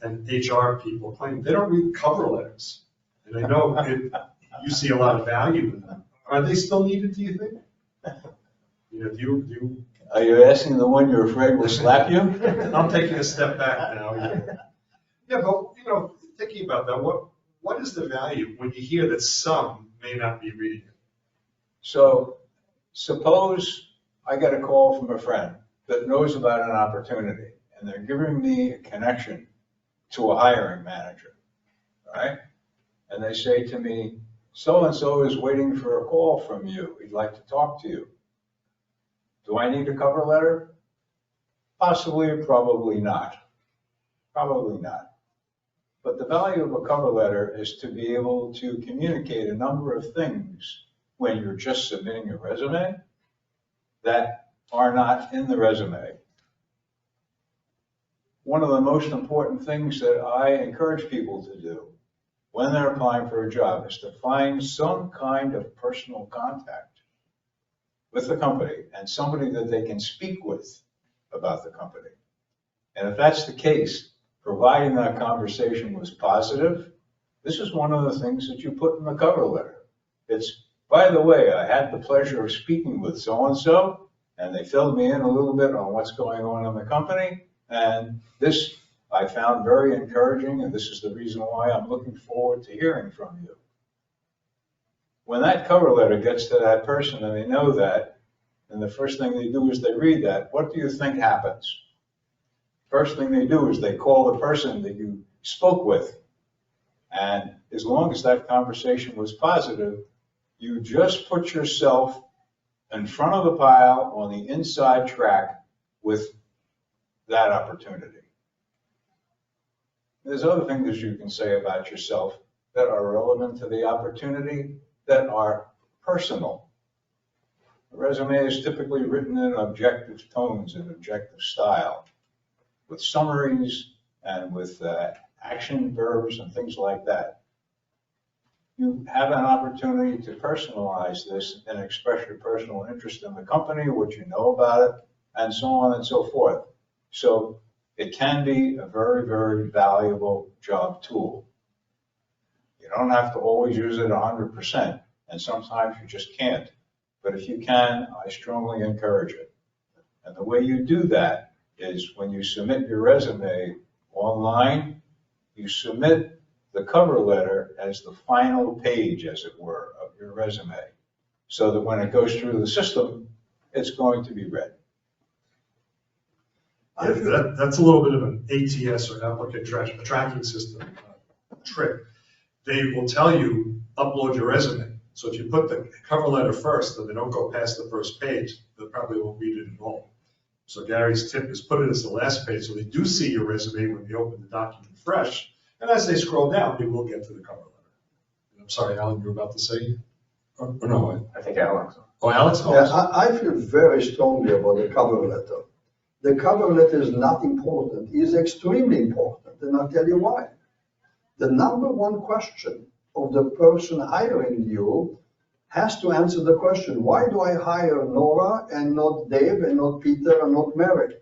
and HR people claim, they don't read cover letters. And I know you see a lot of value in them. Are they still needed, do you think? Do you? Are you asking the one you're afraid will slap you? I'm taking a step back now. Yeah, but thinking about that, what is the value when you hear that some may not be reading it? So suppose I get a call from a friend that knows about an opportunity, and they're giving me a connection to a hiring manager, all right? And they say to me, so-and-so is waiting for a call from you. We'd like to talk to you. Do I need a cover letter? Possibly or probably not. Probably not. But the value of a cover letter is to be able to communicate a number of things when you're just submitting a resume that are not in the resume. One of the most important things that I encourage people to do when they're applying for a job is to find some kind of personal contact with the company and somebody that they can speak with about the company. And if that's the case, providing that conversation was positive, this is one of the things that you put in the cover letter. It's, by the way, I had the pleasure of speaking with so-and-so, and they filled me in a little bit on what's going on in the company, and this I found very encouraging, and this is the reason why I'm looking forward to hearing from you. When that cover letter gets to that person and they know that, and the first thing they do is they read that, what do you think happens? First thing they do is they call the person that you spoke with. And as long as that conversation was positive, you just put yourself in front of the pile on the inside track with that opportunity. There's other things you can say about yourself that are relevant to the opportunity, that are personal. A resume is typically written in objective tones and objective style, with summaries and with action verbs and things like that. You have an opportunity to personalize this and express your personal interest in the company, what you know about it, and so on and so forth. So it can be a very, very valuable job tool. You don't have to always use it 100%, and sometimes you just can't. But if you can, I strongly encourage it. And the way you do that is when you submit your resume online, you submit the cover letter as the final page, as it were, of your resume, so that when it goes through the system, it's going to be read. That's a little bit of an ATS or applicant tracking system trick. They will tell you, upload your resume. So if you put the cover letter first and they don't go past the first page, they probably won't read it at all. So Gary's tip is put it as the last page so they do see your resume when they open the document fresh. And as they scroll down, they will get to the cover letter. I'm sorry, Alan, you were about to say? Or no? I think Alex. Oh, Alex? Oh, Yeah, I feel very strongly about the cover letter. The cover letter is not important, it is extremely important, and I'll tell you why. The number one question of the person hiring you has to answer the question, why do I hire Nora and not Dave and not Peter and not Mary?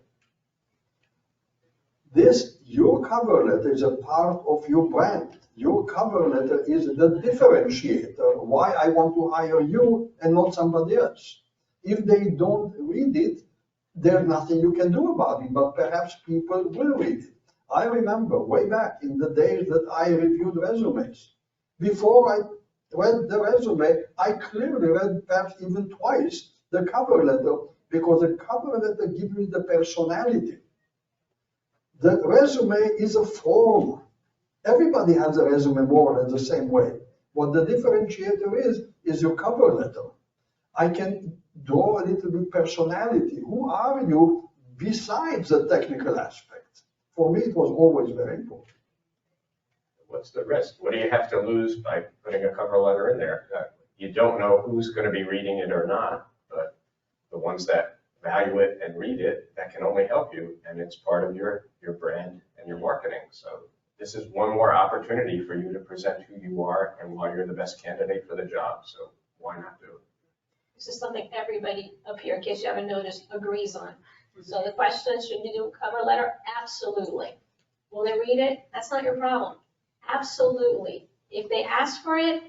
Your cover letter is a part of your brand. Your cover letter is the differentiator, why I want to hire you and not somebody else. If they don't read it, there's nothing you can do about it, but perhaps people will read it. I remember way back in the days that I reviewed resumes. Before I read the resume, I clearly read perhaps even twice the cover letter, because the cover letter gives me the personality. The resume is a form. Everybody has a resume more or less the same way. What the differentiator is your cover letter. I can draw a little bit personality. Who are you besides the technical aspect? For me, it was always very important. What's the risk? What do you have to lose by putting a cover letter in there? You don't know who's going to be reading it or not, but the ones that value it and read it, that can only help you, and it's part of your brand and your marketing. So this is one more opportunity for you to present who you are and why you're the best candidate for the job. So why not do it? This is something everybody up here, in case you haven't noticed, agrees on. So the question is, should you do a cover letter? Absolutely. Will they read it? That's not your problem. Absolutely. If they ask for it,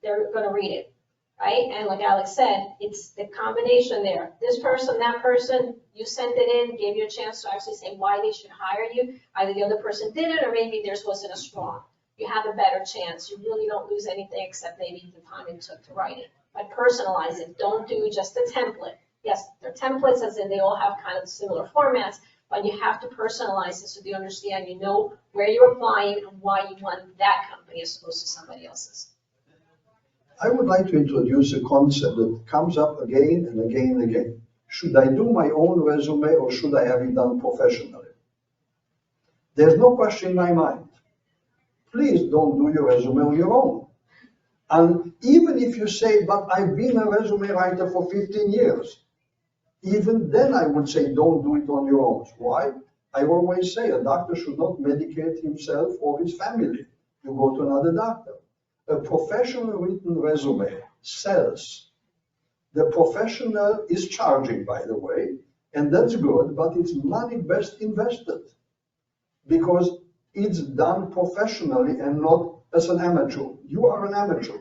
they're going to read it, right? And like Alex said, it's the combination there. This person, that person, you sent it in, gave you a chance to actually say why they should hire you. Either the other person did it, or maybe theirs wasn't as strong. You have a better chance. You really don't lose anything except maybe the time it took to write it. But personalize it. Don't do just a template. Yes, they're templates, as in they all have kind of similar formats, but you have to personalize it so you understand, you know where you're applying and why you want that company as opposed to somebody else's. I would like to introduce a concept that comes up again and again and again. Should I do my own resume or should I have it done professionally? There's no question in my mind. Please don't do your resume on your own. And even if you say, but I've been a resume writer for 15 years, even then I would say don't do it on your own. Why? I always say a doctor should not medicate himself or his family. You go to another doctor. A professional written resume sells. The professional is charging, by the way, and that's good, but it's money best invested because it's done professionally and not as an amateur. You are an amateur.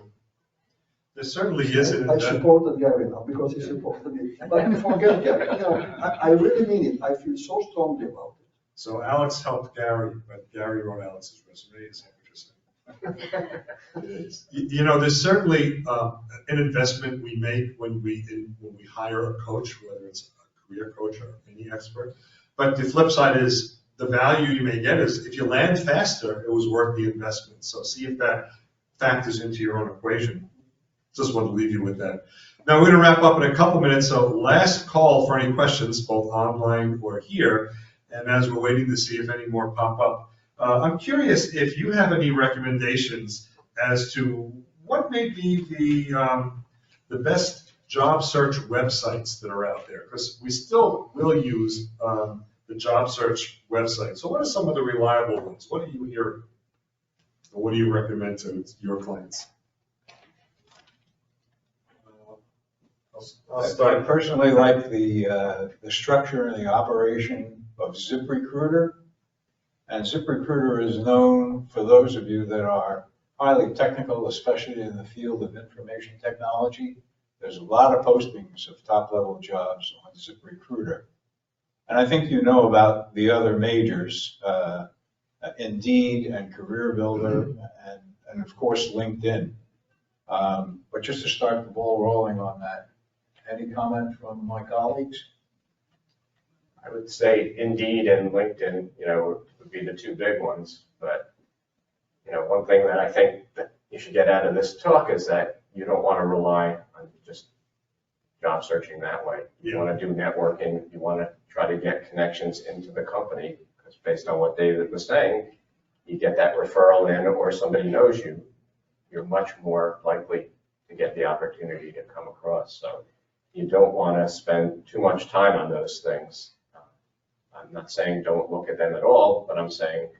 There certainly is an I supported Gary now because he supported me. But forget Gary. I really mean it. I feel so strongly about it. So Alex helped Gary, but Gary wrote Alex's resume. Is that what you're saying? It is. There's certainly an investment we make when we hire a coach, whether it's a career coach or any expert. But the flip side is the value you may get is if you land faster, it was worth the investment. So see if that factors into your own equation. Just want to leave you with that. Now we're going to wrap up in a couple minutes. So last call for any questions, both online or here. And as we're waiting to see if any more pop up, I'm curious if you have any recommendations as to what may be the best job search websites that are out there? Because we still will use the job search website. So what are some of the reliable ones? What do you hear? Or what do you recommend to your clients? I'll I start. personally like the structure and the operation of ZipRecruiter. And ZipRecruiter is known, for those of you that are highly technical, especially in the field of information technology. There's a lot of postings of top-level jobs on ZipRecruiter. And I think you know about the other majors, Indeed and Career Builder, and of course LinkedIn. But just to start the ball rolling on that, any comment from my colleagues? I would say Indeed and LinkedIn, would be the two big ones. But, one thing that I think that you should get out of this talk is that you don't want to rely on just job searching that way. You want to do networking. You want to try to get connections into the company, because based on what David was saying, you get that referral in or somebody knows you, you're much more likely to get the opportunity to come across. So you don't want to spend too much time on those things. I'm not saying don't look at them at all, but I'm saying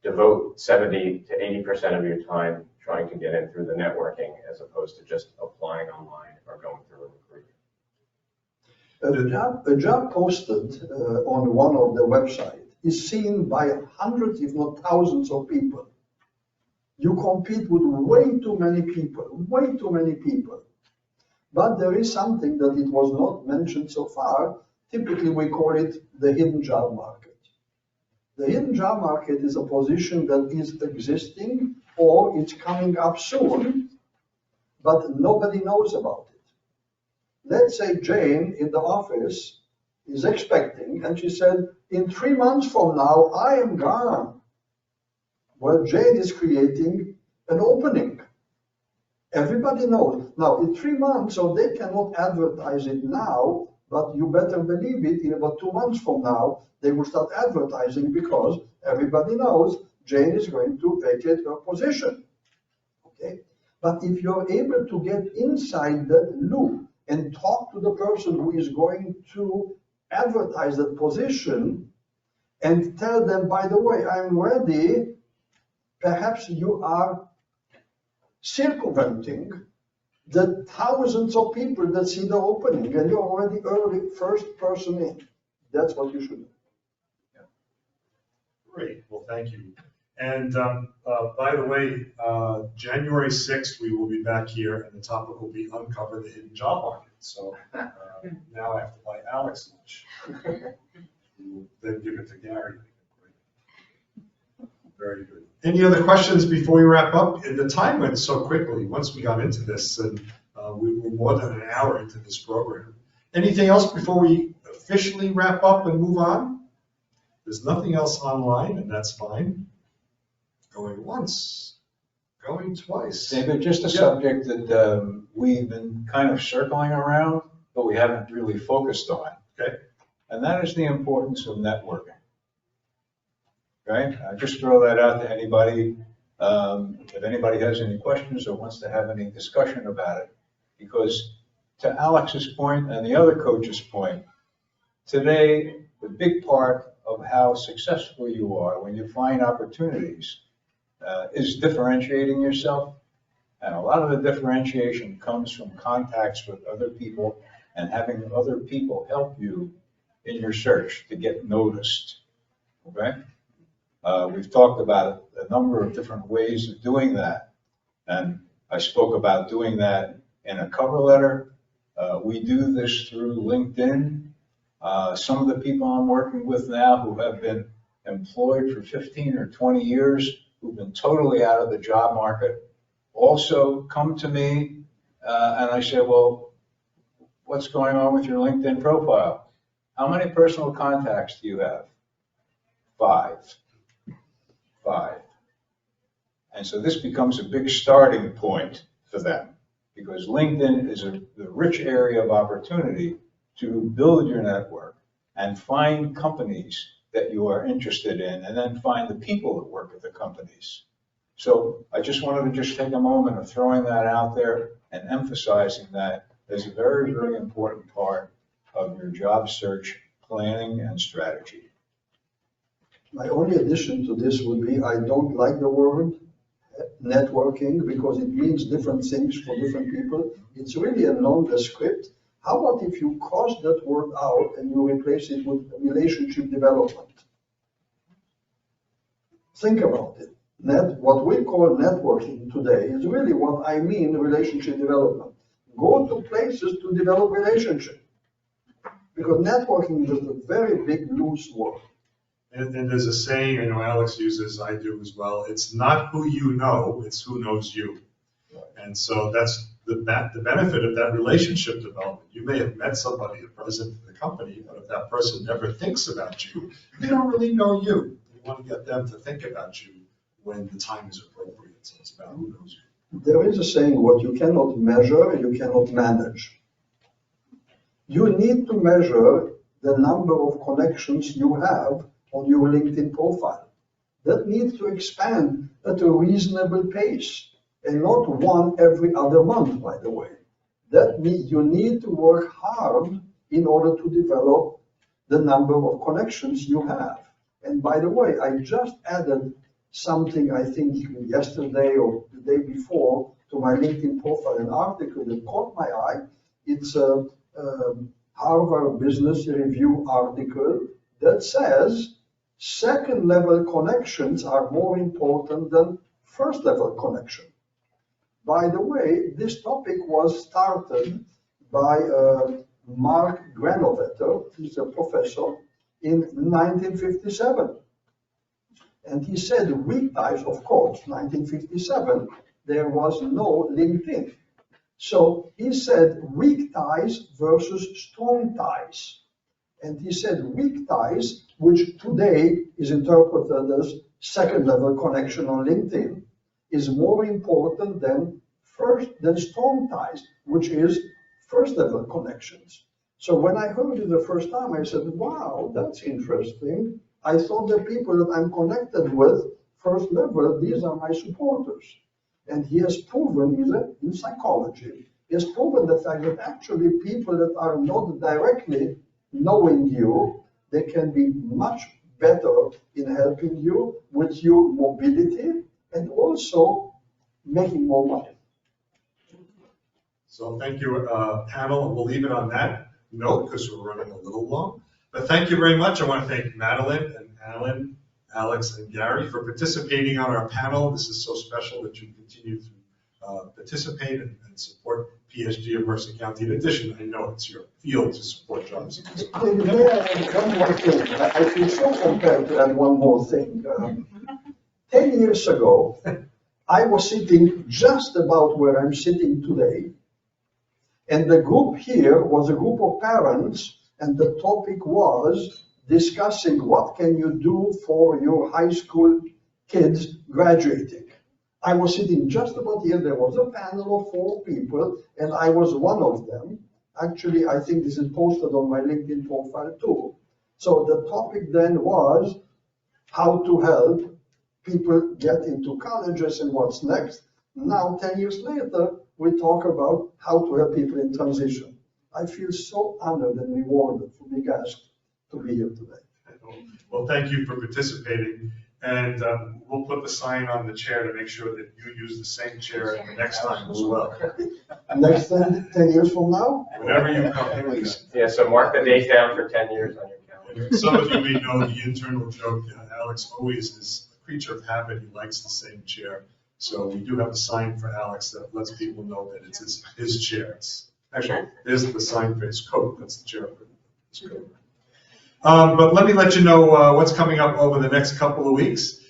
devote 70 to 80% of your time trying to get in through the networking as opposed to just applying online or going through a recruiter. A job posted on one of the websites is seen by hundreds, if not thousands of people. You compete with way too many people. But there is something that it was not mentioned so far. Typically, we call it the hidden job market. The hidden job market is a position that is existing or it's coming up soon, but nobody knows about it. Let's say Jane in the office is expecting, and she said, in 3 months from now, I am gone. Well, Jane is creating an opening. Everybody knows. Now, in 3 months, so they cannot advertise it now, but you better believe it, in about 2 months from now, they will start advertising because everybody knows Jane is going to vacate her position. Okay? But if you're able to get inside that loop and talk to the person who is going to advertise that position and tell them, by the way, I'm ready, perhaps you are circumventing the thousands of people that see the opening and you're already early first person in. That's what you should do. Great, well, thank you. And by the way, January 6th, we will be back here and the topic will be Uncover the Hidden Job Market. So now I have to buy Alex lunch. We'll then give it to Gary. Very good. Any other questions before we wrap up? And the time went so quickly once we got into this, and we were more than an hour into this program. Anything else before we officially wrap up and move on? There's nothing else online, and that's fine. Going once, going twice. David, just a subject that we've been kind of circling around, but we haven't really focused on. Okay. And that is the importance of networking. Right? I just throw that out to anybody, if anybody has any questions or wants to have any discussion about it. Because to Alex's point and the other coach's point, today, the big part of how successful you are when you find opportunities is differentiating yourself. And a lot of the differentiation comes from contacts with other people and having other people help you in your search to get noticed. Okay? We've talked about a number of different ways of doing that. And I spoke about doing that in a cover letter. We do this through LinkedIn. Some of the people I'm working with now who have been employed for 15 or 20 years, who've been totally out of the job market, also come to me and I say, well, what's going on with your LinkedIn profile? How many personal contacts do you have? 5. And so this becomes a big starting point for them, because LinkedIn is the rich area of opportunity to build your network and find companies that you are interested in, and then find the people that work at the companies. So I just wanted to just take a moment of throwing that out there and emphasizing that is a very, very important part of your job search planning and strategy. My only addition to this would be, I don't like the word networking because it means different things for different people. It's really a nondescript. How about if you cross that word out and you replace it with relationship development? Think about it. What we call networking today is really what I mean relationship development. Go to places to develop relationship. Because networking is a very big loose word. And there's a saying, I know Alex uses, I do as well, it's not who you know, it's who knows you. And so that's the benefit of that relationship development. You may have met somebody, the president of the company, but if that person never thinks about you, they don't really know you. You want to get them to think about you when the time is appropriate. So it's about who knows you. There is a saying, what you cannot measure, you cannot manage. You need to measure the number of connections you have on your LinkedIn profile. That needs to expand at a reasonable pace, and not one every other month, by the way. That means you need to work hard in order to develop the number of connections you have. And by the way, I just added something, I think yesterday or the day before, to my LinkedIn profile, an article that caught my eye. It's a Harvard Business Review article that says second-level connections are more important than first-level connection. By the way, this topic was started by Mark Granovetter, he's a professor, in 1957. And he said weak ties, of course, 1957, there was no LinkedIn. So he said weak ties versus strong ties. And he said weak ties, which today is interpreted as second-level connection on LinkedIn, is more important than strong ties, which is first-level connections. So when I heard it the first time, I said, wow, that's interesting. I thought the people that I'm connected with, first level, these are my supporters. And he has proven, in psychology, he has proven the fact that actually people that are not directly knowing you, they can be much better in helping you with your mobility and also making more money. So thank you, panel, and we'll leave it on that note because we're running a little long. But thank you very much. I want to thank Madeleine and Alan, Alex, and Gary for participating on our panel. This is so special that you continue to participate and support PSG of Mercer County. In addition, I know it's your field to support jobs. May I add one more thing? I feel so compelled to add one more thing. 10 years ago, I was sitting just about where I'm sitting today. And the group here was a group of parents, and the topic was discussing what can you do for your high school kids graduating. I was sitting just about here. There was a panel of 4 people, and I was one of them. Actually, I think this is posted on my LinkedIn profile too. So the topic then was how to help people get into colleges and what's next. Now, 10 years later, we talk about how to help people in transition. I feel so honored and rewarded for being asked to be here today. Well, thank you for participating. And we'll put the sign on the chair to make sure that you use the same chair the next time as well. Next 10 years from now? Whenever you come. Yeah, so mark the date down for 10 years on your calendar. Some of you may know the internal joke, Alex always is a creature of habit. He likes the same chair. So we do have a sign for Alex that lets people know that it's his chair. Actually, there's the sign for his coat. That's the chair for his coat. But let me let you know what's coming up over the next couple of weeks.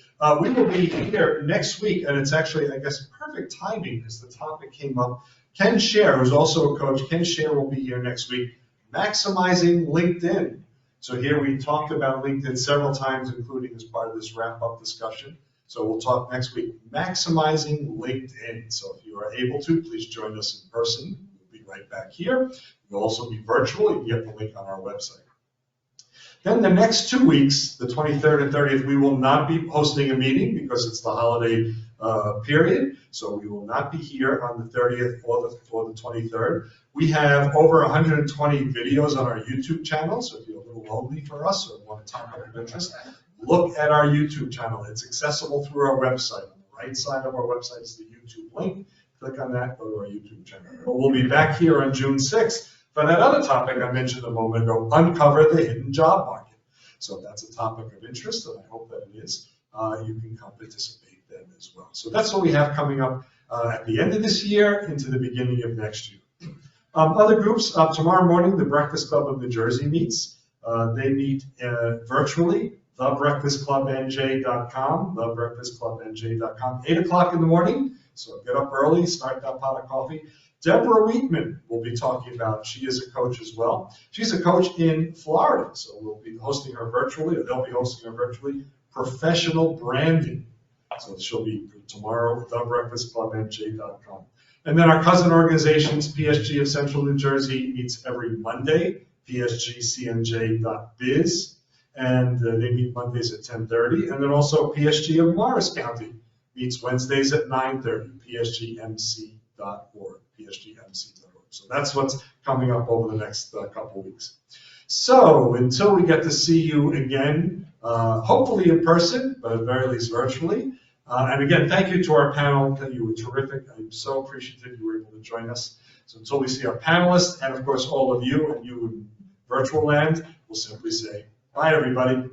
We will be here next week, and it's actually, I guess, perfect timing because the topic came up. Ken Scher, who's also a coach, Ken Scher will be here next week, maximizing LinkedIn. So here we talked about LinkedIn several times, including as part of this wrap-up discussion. So we'll talk next week, maximizing LinkedIn. So if you are able to, please join us in person. We'll be right back here. We'll also be virtual. You can get the link on our website. Then the next 2 weeks, the 23rd and 30th, we will not be hosting a meeting because it's the holiday period. So we will not be here on the 30th or the 23rd. We have over 120 videos on our YouTube channel, so if you're a little lonely for us or want a topic of interest, look at our YouTube channel. It's accessible through our website. On the right side of our website is the YouTube link. Click on that, go to our YouTube channel. But we'll be back here on June 6th for that other topic I mentioned a moment ago, uncover the hidden job market. So if that's a topic of interest, and I hope that it is, you can come participate then as well. So that's what we have coming up at the end of this year into the beginning of next year. Other groups, tomorrow morning, the Breakfast Club of New Jersey meets. They meet virtually, thebreakfastclubnj.com, thebreakfastclubnj.com, 8 o'clock in the morning. So get up early, start that pot of coffee. Deborah Wheatman will be talking about, she is a coach as well. She's a coach in Florida, so we'll be hosting her virtually, or they'll be hosting her virtually, professional branding. So she'll be tomorrow, thebreakfastclubnj.com. And then our cousin organizations, PSG of Central New Jersey meets every Monday, psgcnj.biz, and they meet Mondays at 10:30. And then also PSG of Morris County meets Wednesdays at 9:30, psgmc.org, psgmc.org. So that's what's coming up over the next couple weeks. So until we get to see you again, hopefully in person, but at the very least virtually. And again, thank you to our panel. You were terrific. I'm so appreciative you were able to join us. So until we see our panelists, and of course all of you and you in virtual land, we'll simply say, bye everybody.